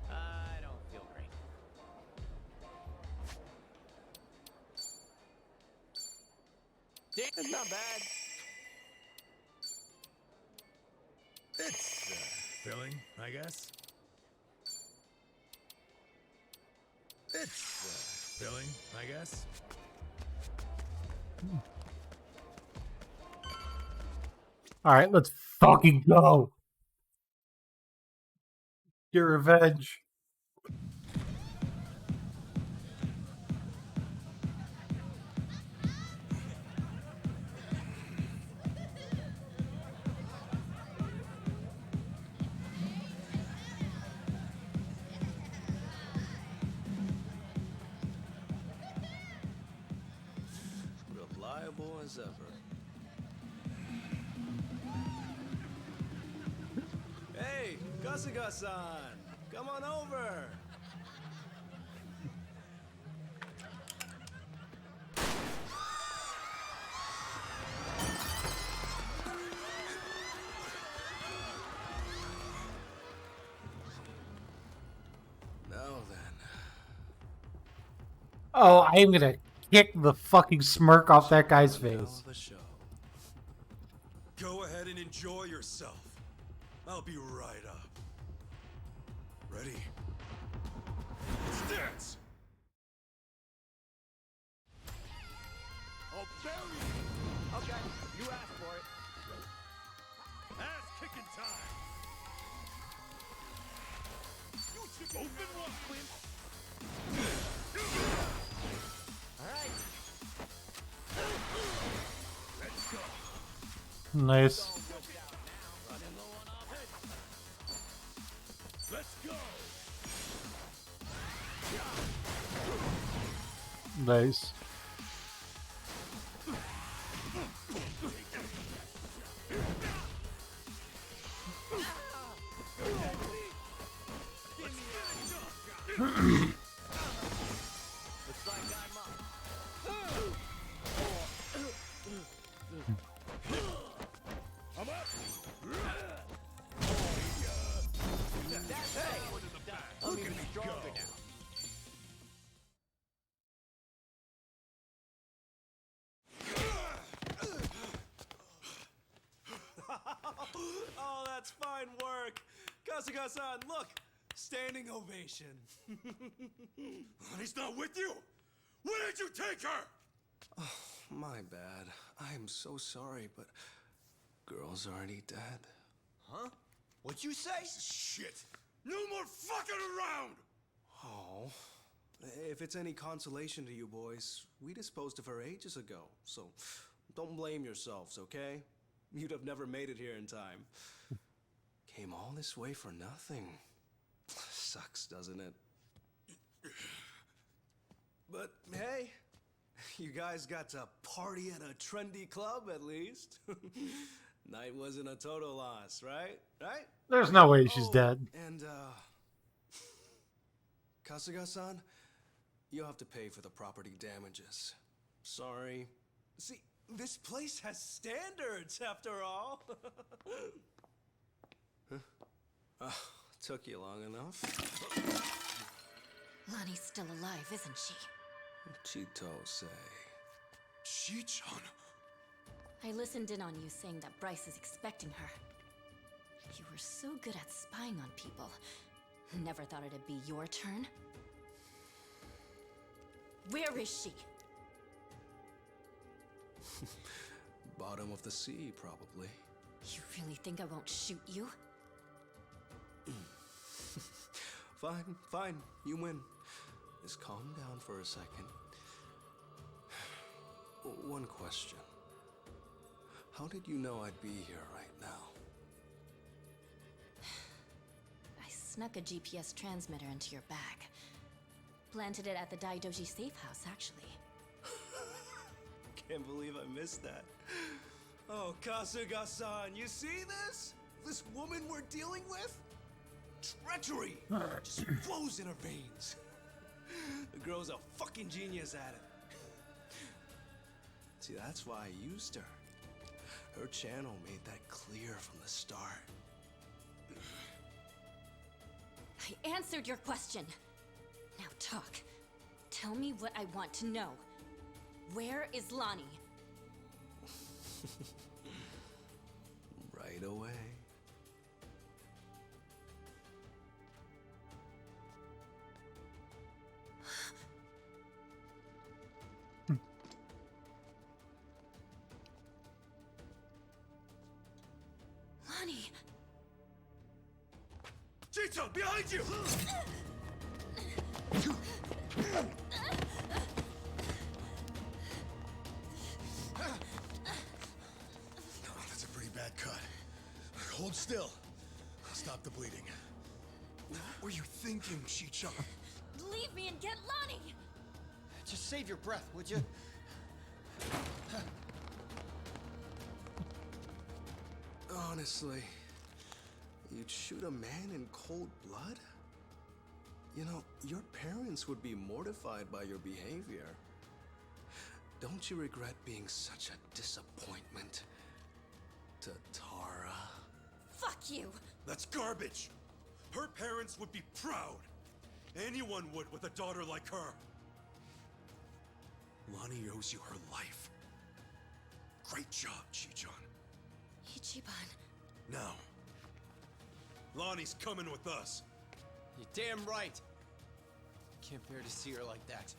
I don't feel great. It's not bad. It's filling, I guess. It's filling, I guess. All right, let's fucking go. Your revenge. Reliable as ever. Hey, Kasuga-san! Come on over! Now then. Oh, I am gonna kick the fucking smirk off that guy's face. Go ahead and enjoy yourself. I'll be right up. Ready? Let's dance! I'll bury you! Okay, you asked for it. Ass kicking time! You should open wide! Alright. Let's go! Nice. Let's go! Nice. Looks like I'm up. I'm up! Hey! I'm even stronger now. Oh, that's fine work. Kasuga-san, look. Standing ovation. He's not with you? Where did you take her? Oh, my bad. I am so sorry, but girl's already dead. Huh? What'd you say? Shit! No more fucking around! Oh. If it's any consolation to you boys, we disposed of her ages ago, so don't blame yourselves, okay? You'd have never made it here in time. Came all this way for nothing. Sucks, doesn't it? But hey, you guys got to party at a trendy club at least. Night wasn't a total loss, right? Right? There's no way she's dead. And Kasuga-san, you'll have to pay for the property damages. Sorry. See, this place has standards after all. Huh? Took you long enough. Lonnie's still alive, isn't she? Chito say. Chi-chan? I listened in on you saying that Bryce is expecting her. You were so good at spying on people. Never thought it'd be your turn. Where is she? Bottom of the sea, probably. You really think I won't shoot you? Fine, fine. You win. Just calm down for a second. One question. How did you know I'd be here right now? I snuck a GPS transmitter into your bag. Planted it at the Daidoji safe house, actually. Can't believe I missed that. Oh, Kasuga-san, you see this? This woman we're dealing with? Treachery! Just flows in her veins. The girl's a fucking genius at it. See, that's why I used her. Her channel made that clear from the start. I answered your question. Now talk. Tell me what I want to know. Where is Lonnie? Right away. Lonnie! Chicho, behind you! Oh, that's a pretty bad cut. Hold still. Stop the bleeding. What were you thinking, Chicho? Leave me and get Lonnie! Just save your breath, would you? Honestly, you'd shoot a man in cold blood? You know, your parents would be mortified by your behavior. Don't you regret being such a disappointment to Tara? Fuck you! That's garbage! Her parents would be proud! Anyone would with a daughter like her! Lonnie owes you her life. Great job, Chichon. Ichiban. Now, Lonnie's coming with us. You're damn right. Can't bear to see her like that.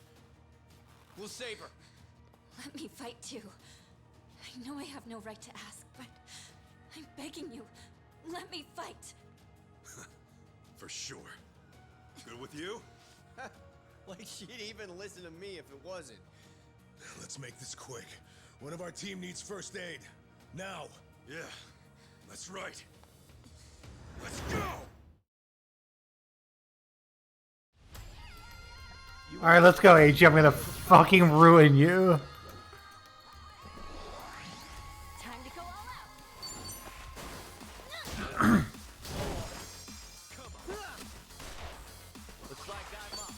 We'll save her. Let me fight too. I know I have no right to ask, but I'm begging you. Let me fight. For sure. Good with you? Like she'd even listen to me if it wasn't. Let's make this quick. One of our team needs first aid. Now! Yeah, that's right. Let's go! Alright, let's go, AG. I'm gonna fucking ruin you. Time to go all out. Looks like I'm up.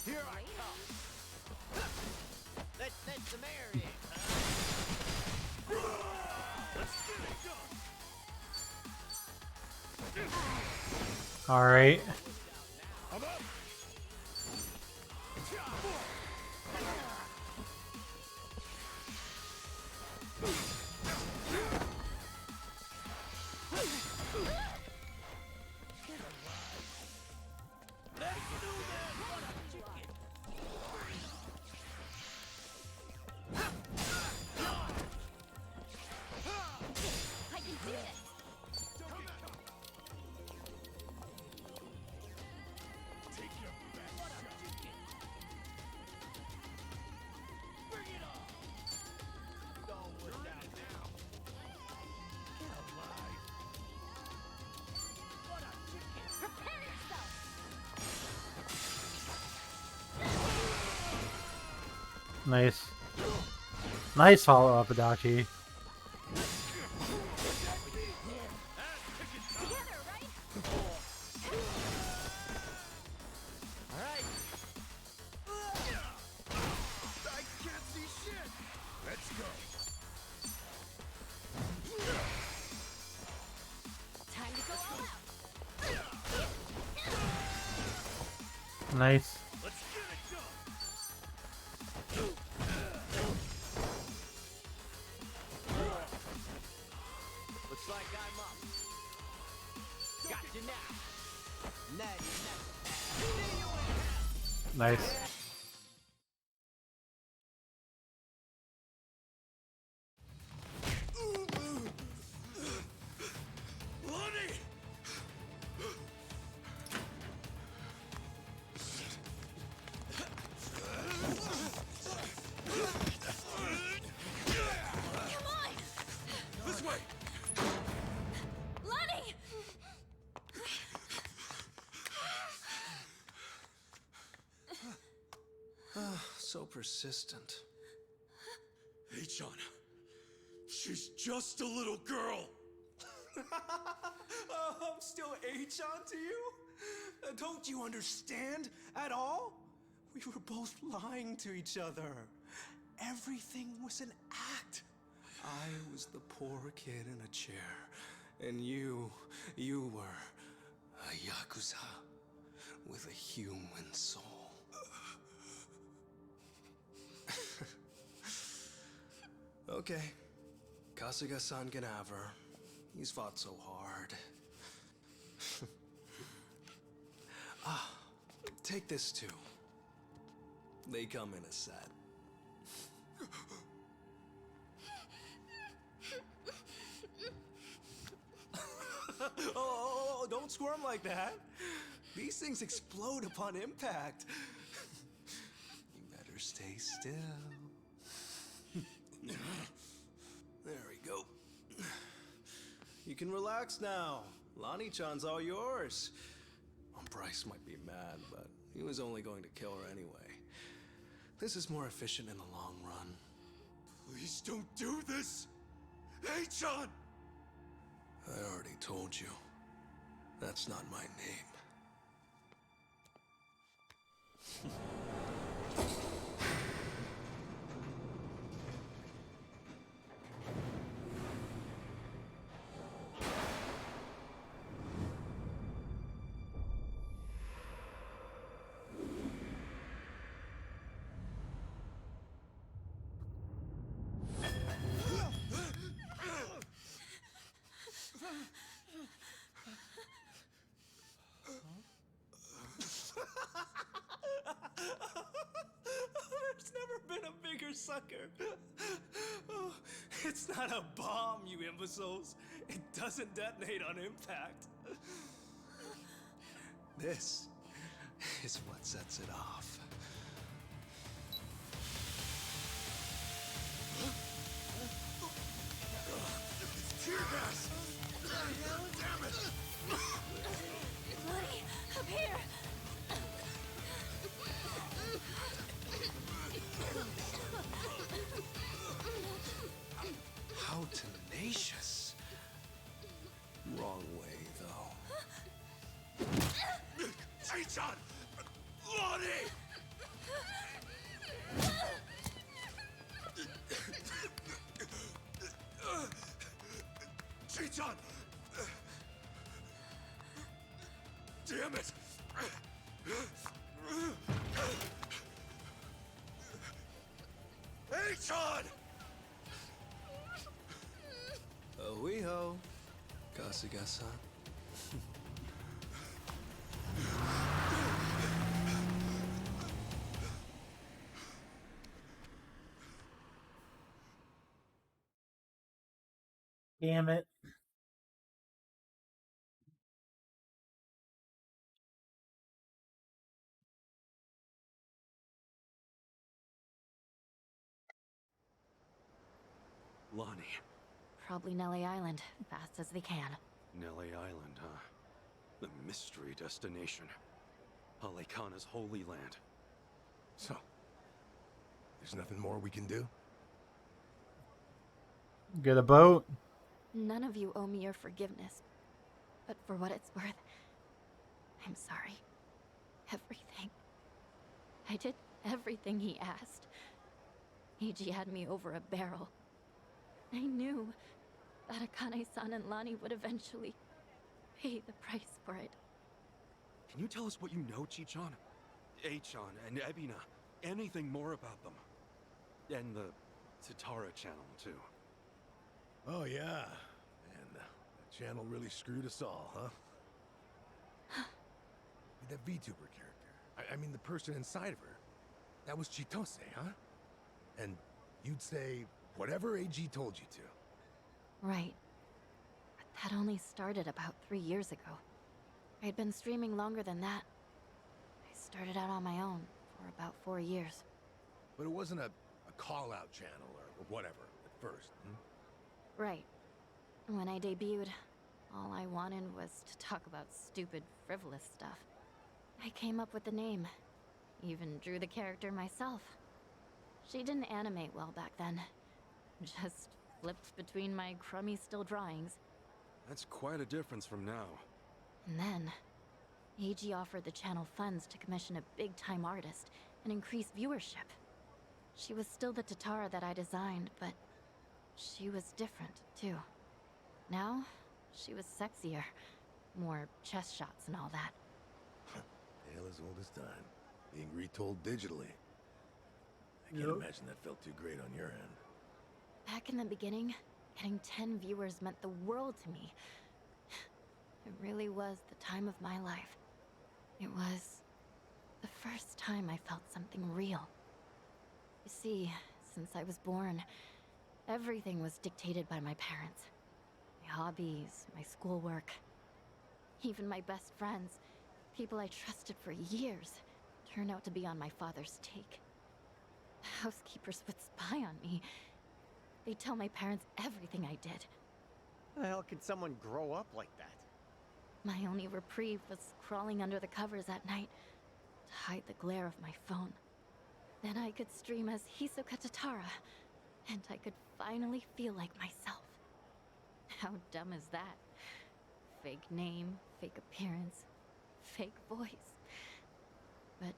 Here I come. That's the Marion, huh? Let's get it done. Alright. I'm up. I can do this. Prepare yourself. Nice. Nice follow-up, Adachi. Together, right? Alright. I can't see shit! Let's go. Time to go all out. Nice. Let's get it done! Looks like I'm up. Gotcha now. Nice. Lonnie! Come on! This way! Lonnie! So persistent. Hey-chan, she's just a little girl! I'm still H-on to you? Don't you understand at all? We were both lying to each other. Everything was an act. I was the poor kid in a chair, and you were a Yakuza with a human soul. Okay, Kasuga-san can have her. He's fought so hard. Take this too. They come in a set. Oh, don't squirm like that. These things explode upon impact. You better stay still. There we go. You can relax now. Lonnie-chan's all yours. Bryce might be mad, but he was only going to kill her anyway. This is more efficient in the long run. Please don't do this! Hey, John! I already told you. That's not my name. There's never been a bigger sucker. Oh, it's not a bomb, you imbeciles. It doesn't detonate on impact. This is what sets it off. It's tear gas! Damn it! Lonnie, up here! How tenacious. Wrong way, though. Hey, John! Lonnie! Chi-chan! Damn it! Hey, John! Ohiho, Kasuga-san. Damn it. Lonnie. Probably Nelly Island, fast as they can. Nelly Island, huh? The mystery destination. Palikana's holy land. So, there's nothing more we can do? Get a boat. None of you owe me your forgiveness. But for what it's worth, I'm sorry. Everything. I did everything he asked. Eiji had me over a barrel. I knew that Akane-san and Lani would eventually pay the price for it. Can you tell us what you know, Chi-chan? A-chan and Ebina. Anything more about them? And the Tatara channel, too. Oh, yeah. And the channel really screwed us all, huh? That VTuber character. I mean, the person inside of her. That was Chitose, huh? And you'd say whatever AG told you to. Right. But that only started about 3 years ago. I'd been streaming longer than that. I started out on my own for about 4 years. But it wasn't a call-out channel or whatever at first, hmm? Right. When I debuted, all I wanted was to talk about stupid, frivolous stuff. I came up with the name. Even drew the character myself. She didn't animate well back then. Just flipped between my crummy still drawings. That's quite a difference from now. And then, Eiji offered the channel funds to commission a big-time artist and increase viewership. She was still the Tatara that I designed, but she was different, too. Now, she was sexier. More chest shots and all that. Tale as old as time. Being retold digitally. I can't imagine that felt too great on your end. Back in the beginning, getting 10 viewers meant the world to me. It really was the time of my life. It was the first time I felt something real. You see, since I was born, everything was dictated by my parents. My hobbies, my schoolwork, Even my best friends, people I trusted for years, turned out to be on my father's take. Housekeepers would spy on me. They'd tell my parents everything I did. How the hell could someone grow up like that? My only reprieve was crawling under the covers at night to hide the glare of my phone. Then I could stream as Hisoka Tatara, and I could finally feel like myself. How dumb is that? Fake name, fake appearance, fake voice. But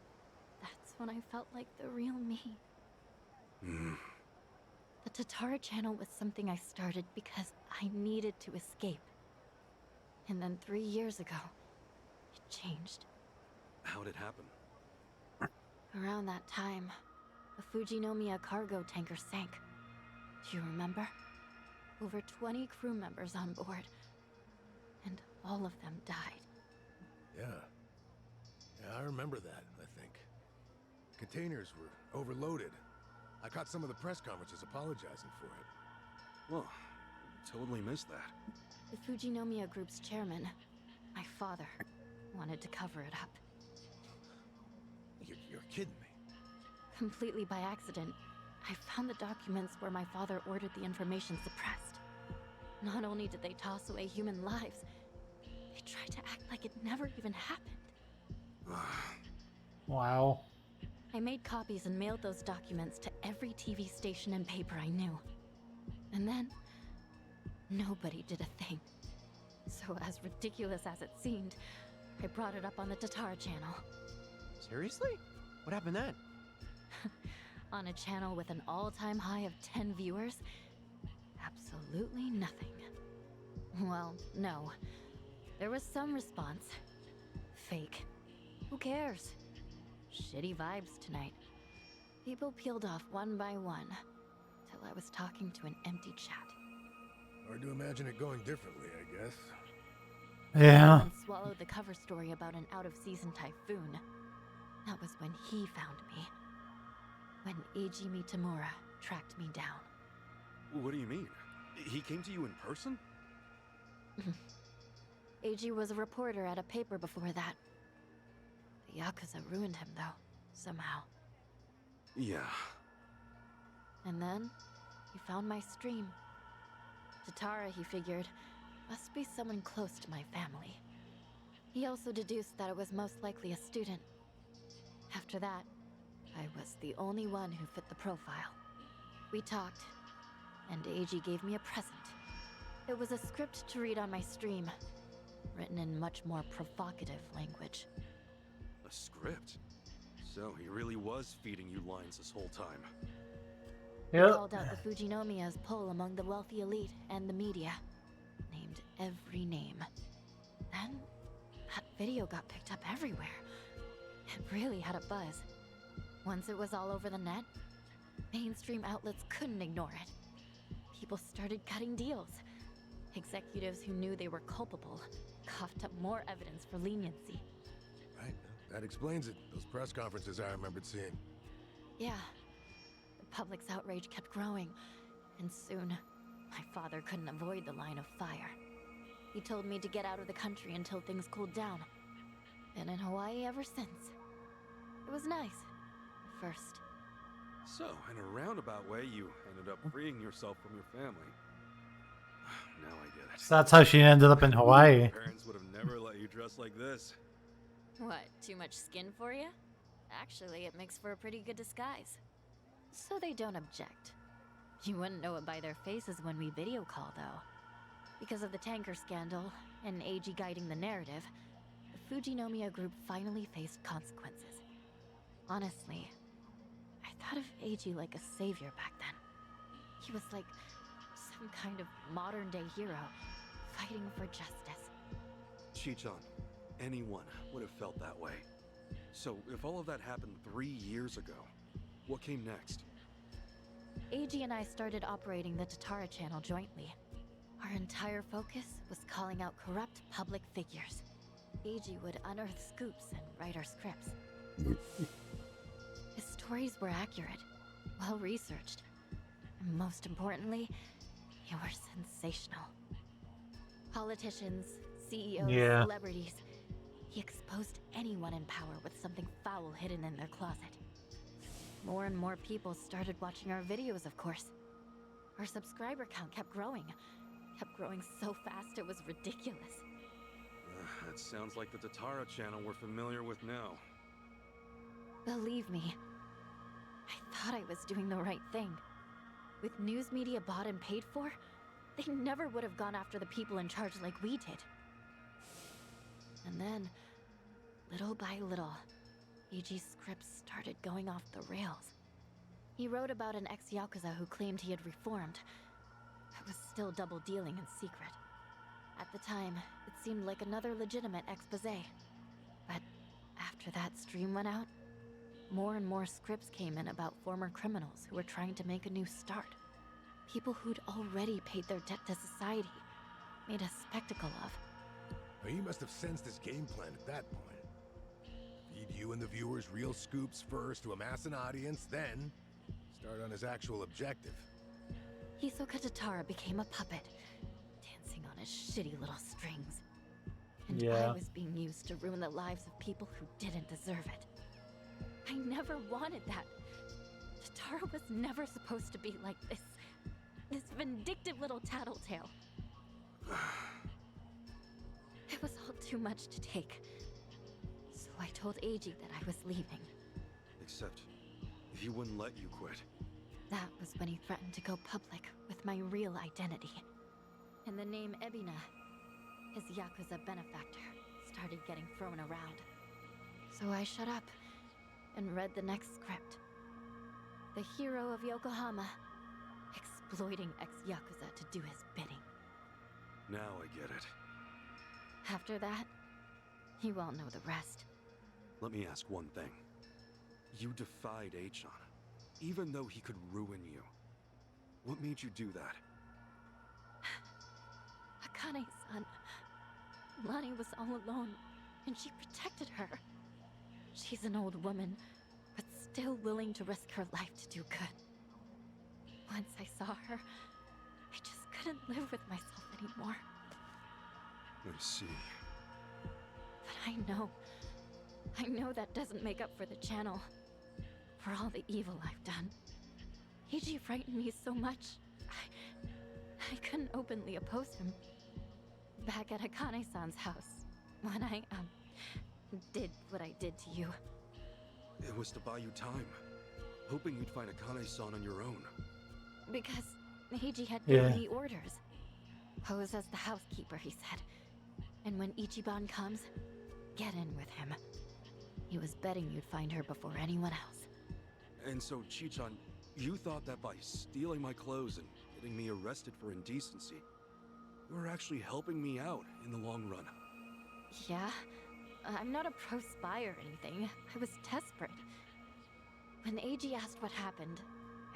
that's when I felt like the real me. The Tatara channel was something I started because I needed to escape. And then 3 years ago, it changed. How'd it happen? Around that time, the Fujinomiya cargo tanker sank. Do you remember? Over 20 crew members on board. And all of them died. Yeah. Yeah, I remember that, I think. Containers were overloaded. I caught some of the press conferences apologizing for it. Well, totally missed that. The Fujinomiya Group's chairman, my father, wanted to cover it up. You're kidding me. Completely by accident, I found the documents where my father ordered the information suppressed. Not only did they toss away human lives, they tried to act like it never even happened. Wow. I made copies and mailed those documents to every TV station and paper I knew. And then, nobody did a thing. So as ridiculous as it seemed, I brought it up on the Tatara channel. Seriously? What happened then? On a channel with an all-time high of 10 viewers, absolutely nothing. Well, no. There was some response. Fake. Who cares? Shitty vibes tonight. People peeled off one by one, till I was talking to an empty chat. Hard to imagine it going differently, I guess. Yeah. And swallowed the cover story about an out-of-season typhoon. That was when he found me. When Eiji Mitamura tracked me down. What do you mean? He came to you in person? Eiji was a reporter at a paper before that. The Yakuza ruined him, though, somehow. Yeah. And then, he found my stream. Tatara, he figured, must be someone close to my family. He also deduced that it was most likely a student. After that, I was the only one who fit the profile. We talked, and Eiji gave me a present. It was a script to read on my stream, written in much more provocative language. A script? So he really was feeding you lines this whole time. He called out the Fujinomiya's pull among the wealthy elite and the media. Named every name. Then, that video got picked up everywhere. It really had a buzz. Once it was all over the net, mainstream outlets couldn't ignore it. People started cutting deals. Executives who knew they were culpable coughed up more evidence for leniency. Right, that explains it. Those press conferences I remembered seeing. Yeah. The public's outrage kept growing, and soon, my father couldn't avoid the line of fire. He told me to get out of the country until things cooled down. Been in Hawaii ever since. It was nice. First. So, in a roundabout way, you ended up freeing yourself from your family. Now I get it. So that's how she ended up in Hawaii. Your parents would have never let you dress like this. What, too much skin for you? Actually, it makes for a pretty good disguise. So they don't object. You wouldn't know it by their faces when we video call, though. Because of the tanker scandal, and Eiji guiding the narrative, the Fujinomiya Group finally faced consequences. Honestly, I thought of Eiji like a savior back then. He was like some kind of modern-day hero, fighting for justice. Chi-chan, anyone would have felt that way. So, if all of that happened 3 years ago, what came next? Eiji and I started operating the Tatara channel jointly. Our entire focus was calling out corrupt public figures. Eiji would unearth scoops and write our scripts. His stories were accurate, well-researched, and most importantly, they were sensational. Politicians, CEOs, Yeah. celebrities. He exposed anyone in power with something foul hidden in their closet. More and more people started watching our videos, of course. Our subscriber count kept growing. Kept growing so fast it was ridiculous. That sounds like the Tatara channel we're familiar with now. Believe me, I thought I was doing the right thing. With news media bought and paid for, they never would have gone after the people in charge like we did. And then, little by little, AG's scripts started going off the rails. He wrote about an ex-Yakuza who claimed he had reformed, but was still double-dealing in secret. At the time, it seemed like another legitimate exposé. But after that stream went out, more and more scripts came in about former criminals who were trying to make a new start. People who'd already paid their debt to society, made a spectacle of. Well, he must have sensed his game plan at that point. Feed you and the viewers real scoops first to amass an audience, then start on his actual objective. Hisoka Tatara became a puppet, dancing on his shitty little strings. And Yeah. I was being used to ruin the lives of people who didn't deserve it. I never wanted that. Tatara was never supposed to be like this. This vindictive little tattletale. It was all too much to take. So I told Eiji that I was leaving. Except, he wouldn't let you quit. That was when he threatened to go public with my real identity. And the name Ebina, his Yakuza benefactor, started getting thrown around. So I shut up and read the next script. The hero of Yokohama, exploiting ex-Yakuza to do his bidding. Now I get it. After that, you all know the rest. Let me ask one thing. You defied Achan, even though he could ruin you. What made you do that? Akane-san, Lani was all alone, and she protected her. She's an old woman, but still willing to risk her life to do good. Once I saw her, I just couldn't live with myself anymore. I see. But I know that doesn't make up for the channel, for all the evil I've done. Eiji frightened me so much, I couldn't openly oppose him. Back at Akane-san's house, when I, did what I did to you. It was to buy you time, hoping you'd find Akane-san on your own. Because Eiji had Yeah. given me orders. Pose as the housekeeper, he said. And when Ichiban comes, get in with him. He was betting you'd find her before anyone else. And so, Chichan, you thought that by stealing my clothes and getting me arrested for indecency, you were actually helping me out in the long run. Yeah? I'm not a pro-spy or anything. I was desperate. When Eiji asked what happened,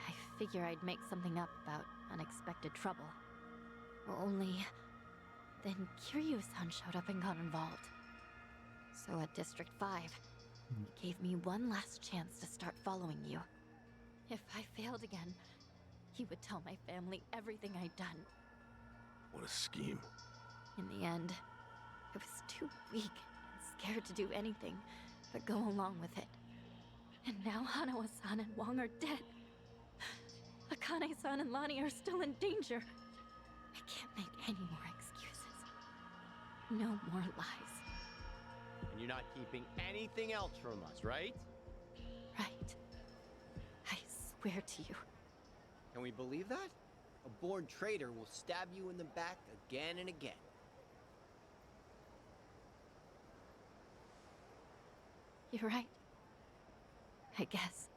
I figure I'd make something up about unexpected trouble. Only... then Kiryu-san showed up and got involved. So at District 5, he gave me one last chance to start following you. If I failed again, he would tell my family everything I'd done. What a scheme. In the end, I was too weak and scared to do anything but go along with it. And now Hanawa-san and Wong are dead. Akane-san and Lani are still in danger. I can't make any more excuses. No more lies. And you're not keeping anything else from us, right? Right. I swear to you. Can we believe that? A born traitor will stab you in the back again and again. You're right. I guess.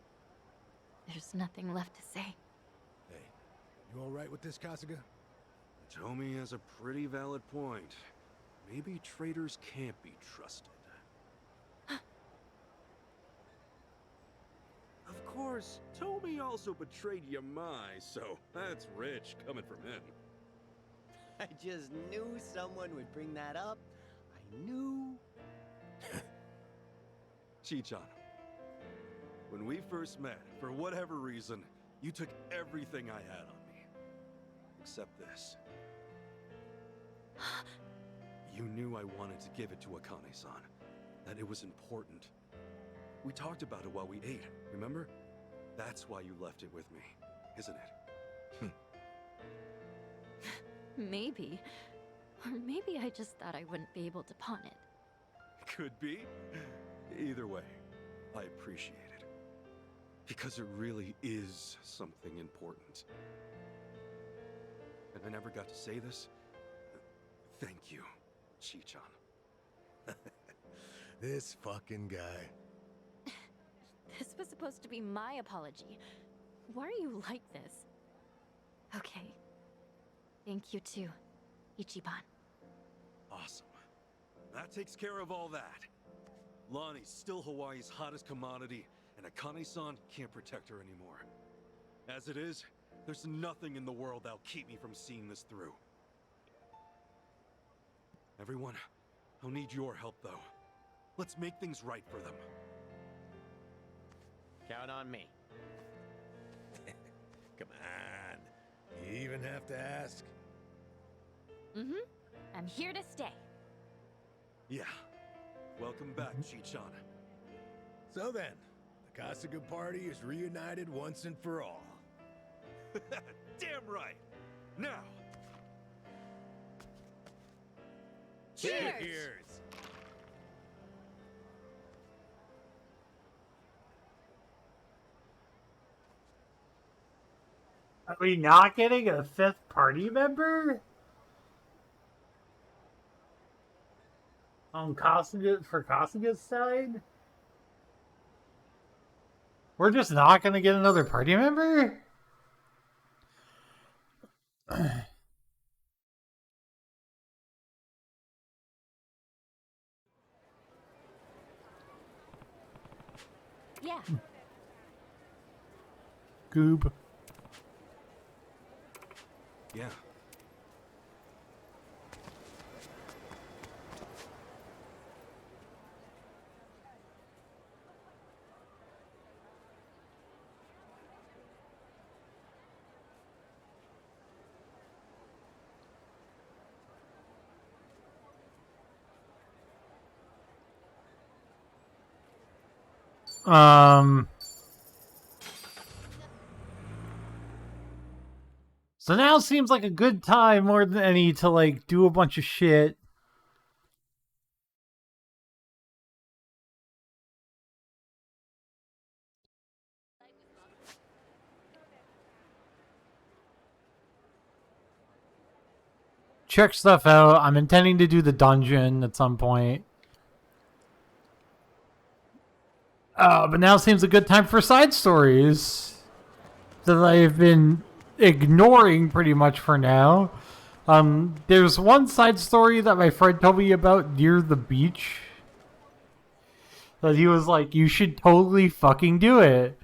There's nothing left to say. Hey, you all right with this, Kasuga? Tomi has a pretty valid point. Maybe traitors can't be trusted. Of course, Tomi also betrayed Yamai, so that's rich coming from him. I just knew someone would bring that up. I knew. Chichan, when we first met, for whatever reason, you took everything I had on me. Except this. You knew I wanted to give it to Akane-san. That it was important. We talked about it while we ate, remember? That's why you left it with me, isn't it? Maybe. Or maybe I just thought I wouldn't be able to pawn it. Could be. Either way, I appreciate it. Because it really is something important. And I never got to say this. Thank you, Chi-chan. This fucking guy. This was supposed to be my apology. Why are you like this? Okay. Thank you too, Ichiban. Awesome. That takes care of all that. Lonnie's still Hawaii's hottest commodity, and Akane-san can't protect her anymore. As it is, there's nothing in the world that'll keep me from seeing this through. Everyone, I'll need your help though. Let's make things right for them. Count on me. Come on. You even have to ask? Mm-hmm. I'm here to stay. Yeah. Welcome back, Chi-chan. So then, the Kasuga party is reunited once and for all. Damn right! Now! Cheers! Cheers! Are we not getting a fifth party member? On Kasuga, for Kasuga's side? We're just not gonna get another party member? Yeah. Goob. Yeah. So now seems like a good time more than any to like do a bunch of shit. Check stuff out. I'm intending to do the dungeon at some point. But now seems a good time for side stories that I've been ignoring pretty much for now. There's one side story that my friend told me about near the beach that he was like, you should totally fucking do it.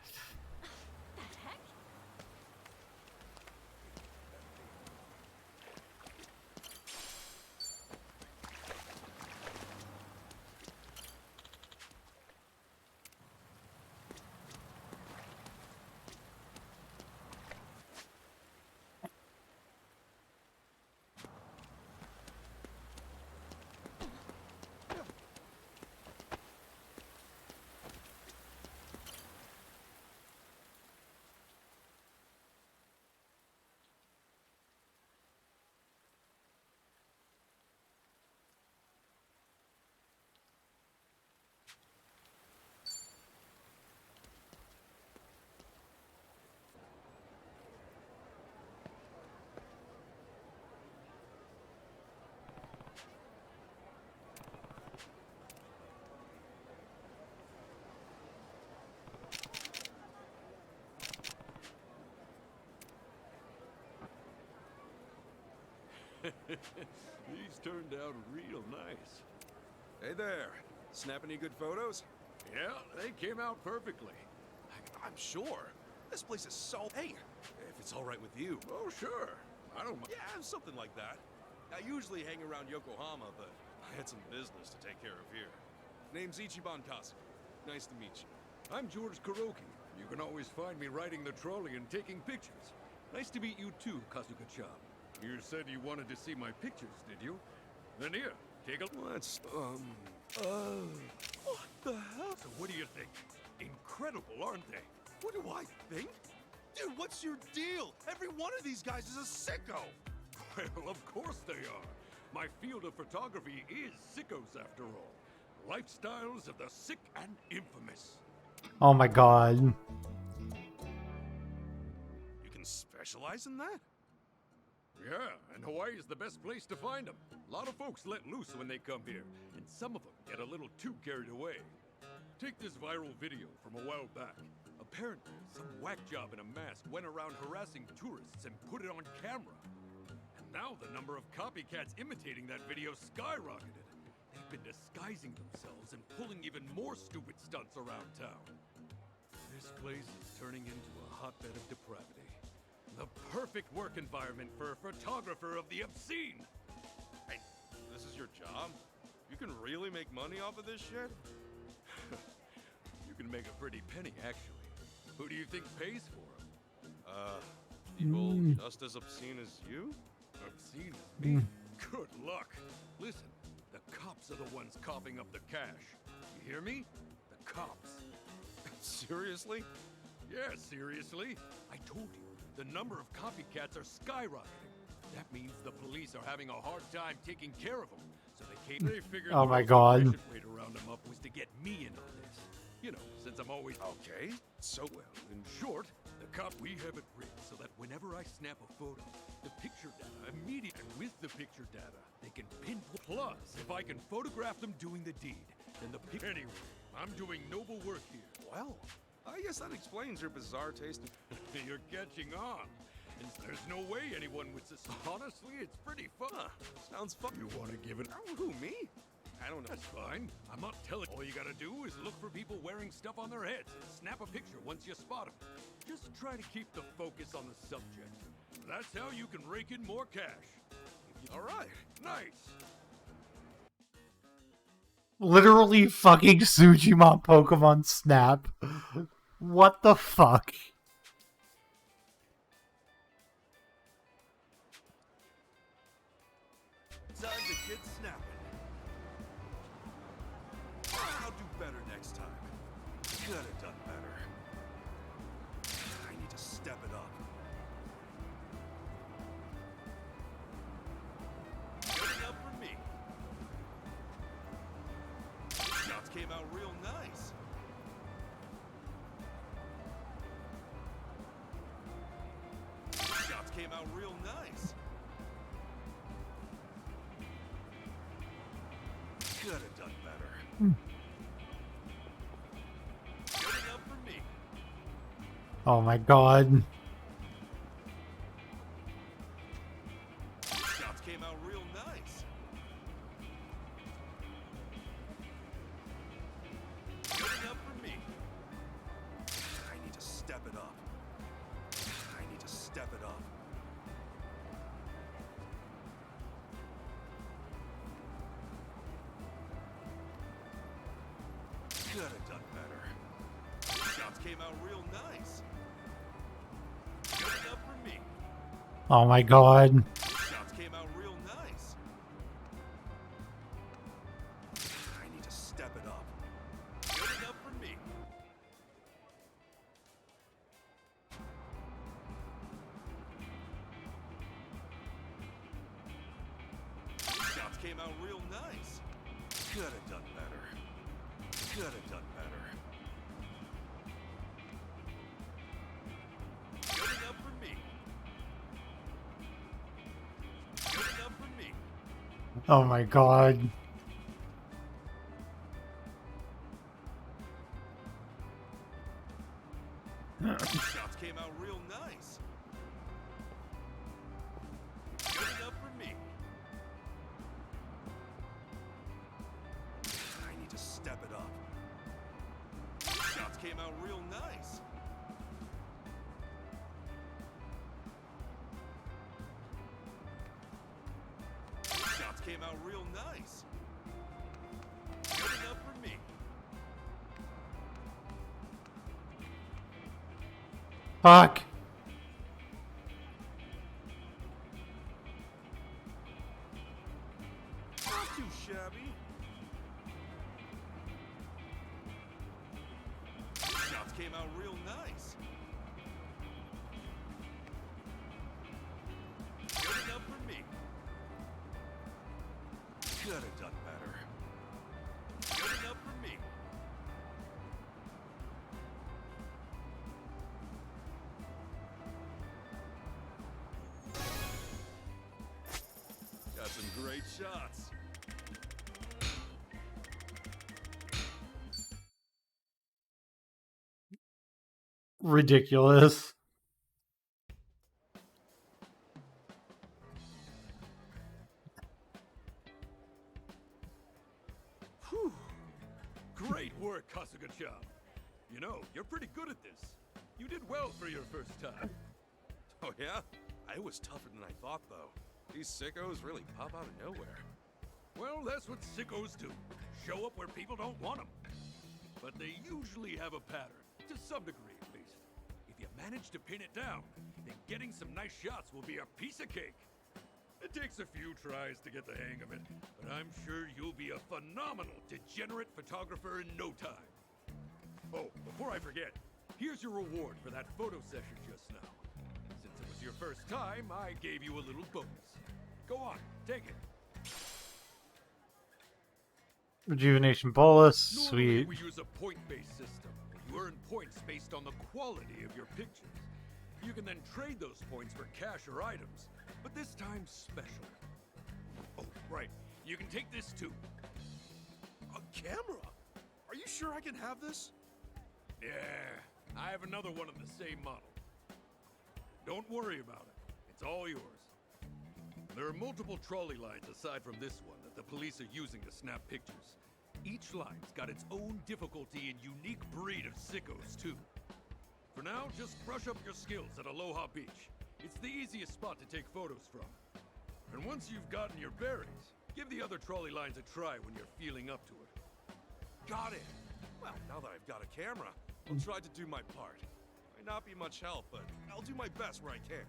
These turned out real nice. Hey there. Snap any good photos? Yeah, they came out perfectly. I'm sure. This place is so... Hey, if it's all right with you. Oh, sure. I don't mind. Yeah, something like that. I usually hang around Yokohama, but I had some business to take care of here. Name's Ichiban Kasuga. Nice to meet you. I'm George Kuroki. You can always find me riding the trolley and taking pictures. Nice to meet you too, Kasuga-chan. You said you wanted to see my pictures, did you? Then here, Take a... Let's, what the hell? So what do you think? Incredible, aren't they? What do I think? Dude, what's your deal? Every one of these guys is a sicko! Well, of course they are. My field of photography is sickos, after all. Lifestyles of the sick and infamous. Oh my god. You can specialize in that? Yeah, and Hawaii is the best place to find them. A lot of folks let loose when they come here, and some of them get a little too carried away. Take this viral video from a while back. Apparently, some whack job in a mask went around harassing tourists and put it on camera. And now the number of copycats imitating that video skyrocketed. They've been disguising themselves and pulling even more stupid stunts around town. This place is turning into a hotbed of depravity. The perfect work environment for a photographer of the obscene. Hey, this is your job? You can really make money off of this shit? You can make a pretty penny, actually. Who do you think pays for them? People just as obscene as you? Obscene as me? Good luck. Listen, the cops are the ones coughing up the cash. You hear me? The cops. Seriously? Yeah, seriously. I told you, the number of copycats are skyrocketing. That means the police are having a hard time taking care of them. So they figured Oh the my most god. efficient way to round them up was to get me in on this. You know, since I'm always... Okay, so well, in short, the cop we have it rigged so that whenever I snap a photo, the picture data immediately, and with the picture data, they can pinpoint. Plus, if I can photograph them doing the deed, then the picture... Anyway, I'm doing noble work here. Well, I guess that explains your bizarre taste. You're catching on. And there's no way anyone would honestly, it's pretty fun. Sounds fun. You want to give it? Oh, who, me? I don't know. That's fine. I'm not telling. All you gotta do is look for people wearing stuff on their heads and snap a picture once you spot them. Just try to keep the focus on the subject. That's how you can rake in more cash. All right. Nice. Literally fucking Sujimon Pokemon Snap. What the fuck? Time to get snapping. I'll do better next time. Could have done better. I need to step it up. Good enough for me. Shots came out real nice. Shots came out real nice. Could have done better. Good enough for me. Oh my god. Shots came out real nice. Good enough for me. I need to step it up. I need to step it up. Could have done better. Shots came out real nice. Good enough for me. Oh my god. Shots came out real nice. I need to step it up. Good enough for me. Shots came out real nice. Could have done better. Could have done better. Good enough for me. Good enough for me. Oh my god. Shots came out real nice. Good enough for me. I need to step it up. Shots came out real nice. Shots came out real nice. Good enough for me. Fuck. Not too shabby. could have done better. Good enough for me. Got some great shots. Ridiculous. Whew. Great work, Kasuga-chan. You know, you're pretty good at this. You did well for your first time. Oh yeah? I was tougher than I thought, though. These sickos really pop out of nowhere. Well, that's what sickos do. Show up where people don't want them. But they usually have a pattern, to some degree at least. If you manage to pin it down, then getting some nice shots will be a piece of cake. It takes a few tries to get the hang of it, but I'm sure you'll be a phenomenal degenerate photographer in no time. Oh, before I forget, here's your reward for that photo session just now. Since it was your first time, I gave you a little bonus. Go on, take it. Rejuvenation bolus, Normally, sweet. we use a point-based system. You earn points based on the quality of your pictures. You can then trade those points for cash or items, but this time's special. Oh, right. You can take this too. A camera? Are you sure I can have this? Yeah, I have another one of the same model. Don't worry about it. It's all yours. There are multiple trolley lines aside from this one that the police are using to snap pictures. Each line's got its own difficulty and unique breed of sickos, too. For now, just brush up your skills at Aloha Beach. It's the easiest spot to take photos from. And once you've gotten your bearings, give the other trolley lines a try when you're feeling up to it. Got it. Well, now that I've got a camera, I'll try to do my part. Might not be much help, but I'll do my best where I can.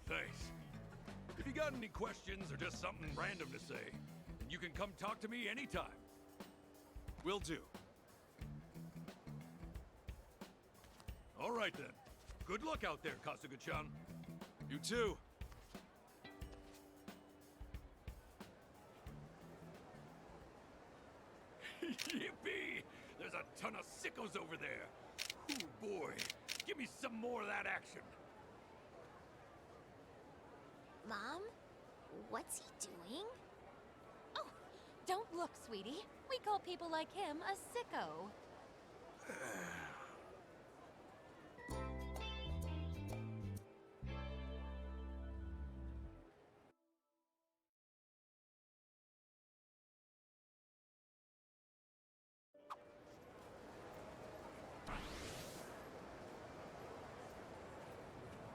Thanks. If you got any questions or just something random to say, you can come talk to me anytime. Will do. All right then. Good luck out there, Kasuga-chan. You too. Yippee! There's a ton of sickos over there. Ooh boy, give me some more of that action. Mom? What's he doing? Oh, don't look, sweetie. We call people like him a sicko.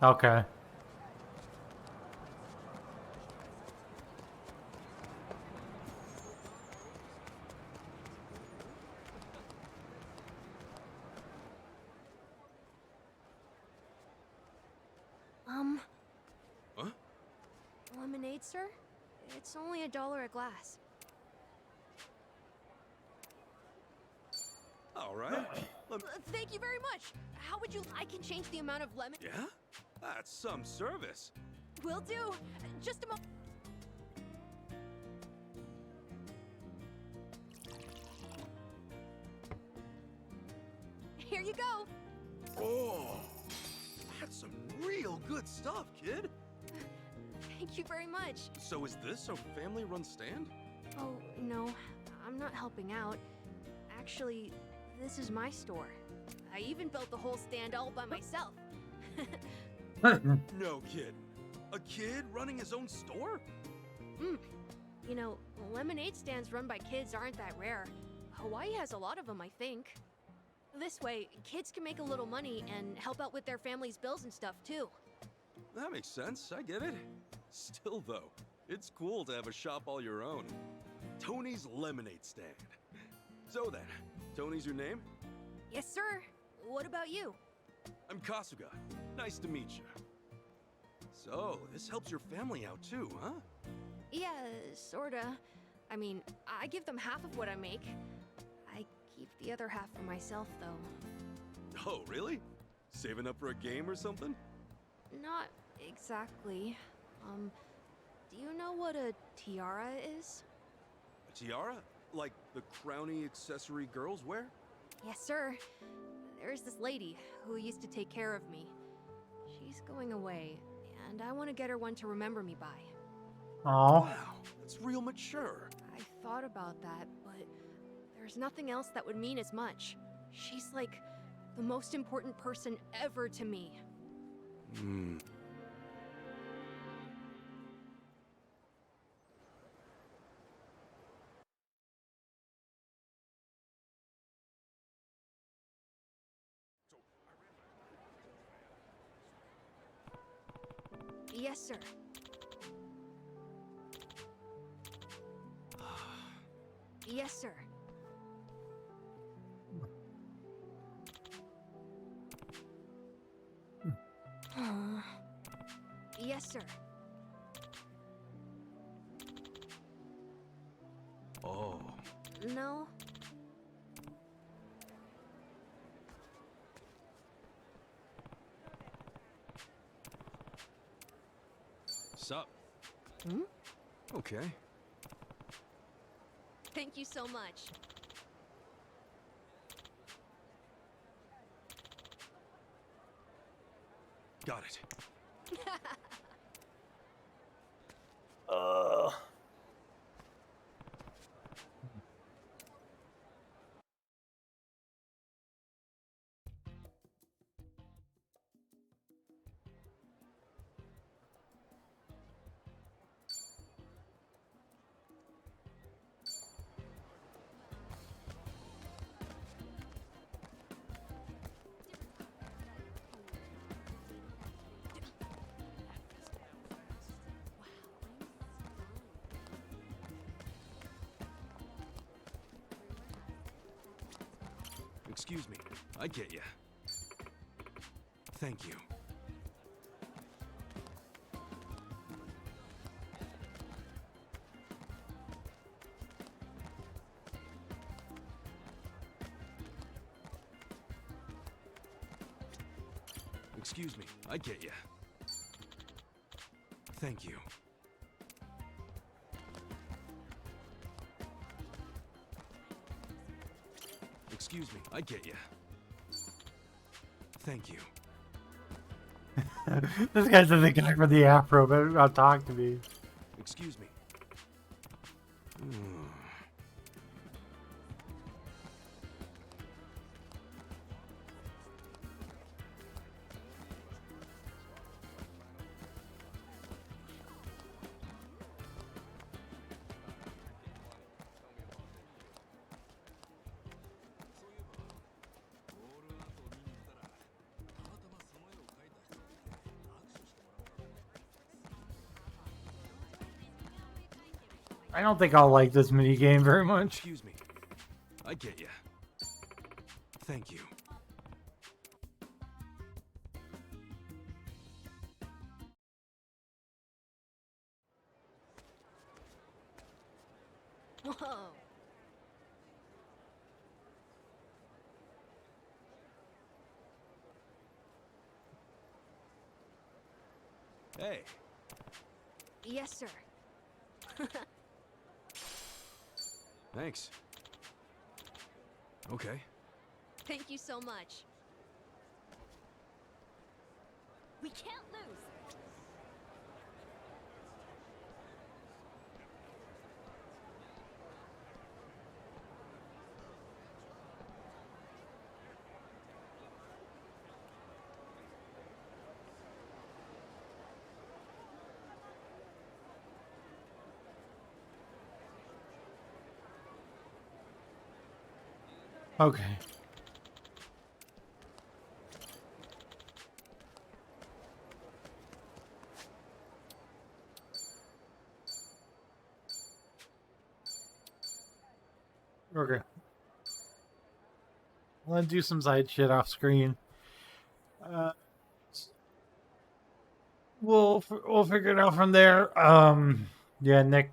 Okay. Huh? Lemonade, sir? It's only $1 a glass. All right. Thank you very much. How would you... I can change the amount of lemon... Yeah? That's some service. Will do. Just a moment. Here you go. Oh, that's some real good stuff, kid. Thank you very much. So is this a family-run stand? Oh, no. I'm not helping out. Actually, this is my store. I even built the whole stand all by myself. No kid. A kid running his own store? You know, lemonade stands run by kids aren't that rare. Hawaii has a lot of them, I think. This way, kids can make a little money and help out with their family's bills and stuff, too. That makes sense. I get it. Still, though, it's cool to have a shop all your own. Tony's Lemonade Stand. So then, Tony's your name? Yes, sir. What about you? I'm Kasuga. Nice to meet you. So, this helps your family out too, huh? Yeah, sorta. I mean, I give them half of what I make. I keep the other half for myself, though. Oh, really? Saving up for a game or something? Not exactly. Do you know what a tiara is? Tiara? Like the crowny accessory girls wear? Yes, sir. There's this lady who used to take care of me. She's going away, and I want to get her one to remember me by. Oh. Wow, that's real mature. I thought about that, but there's nothing else that would mean as much. She's like the most important person ever to me. Hmm. Yes, sir. Yes, sir. Yes, sir. Oh. No. Sup? Hmm? Okay. Thank you so much. Got it. Excuse me. I get you. Thank you. Excuse me. I get you. Thank you. Excuse me. I get you. Thank you. This guy's the guy from the Afro, but not talk to me. Excuse me. I don't think I'll like this mini game very much. Excuse me. I get you. Thank you. Whoa. Hey. Yes, sir. Thanks. Okay. Thank you so much. We can't lose. Okay. Okay. I'm gonna do some side shit off screen. We'll figure it out from there. Yeah, Nick.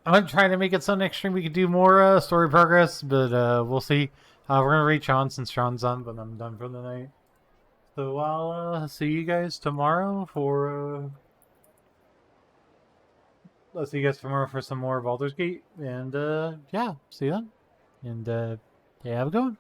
I'm trying to make it so next stream we can do more story progress, but we'll see. We're gonna rate Sean since Sean's on, but I'm done for the night. So I'll see you guys tomorrow for I'll see you guys tomorrow for some more Baldur's Gate. And yeah, see you then. And yeah, have a good one.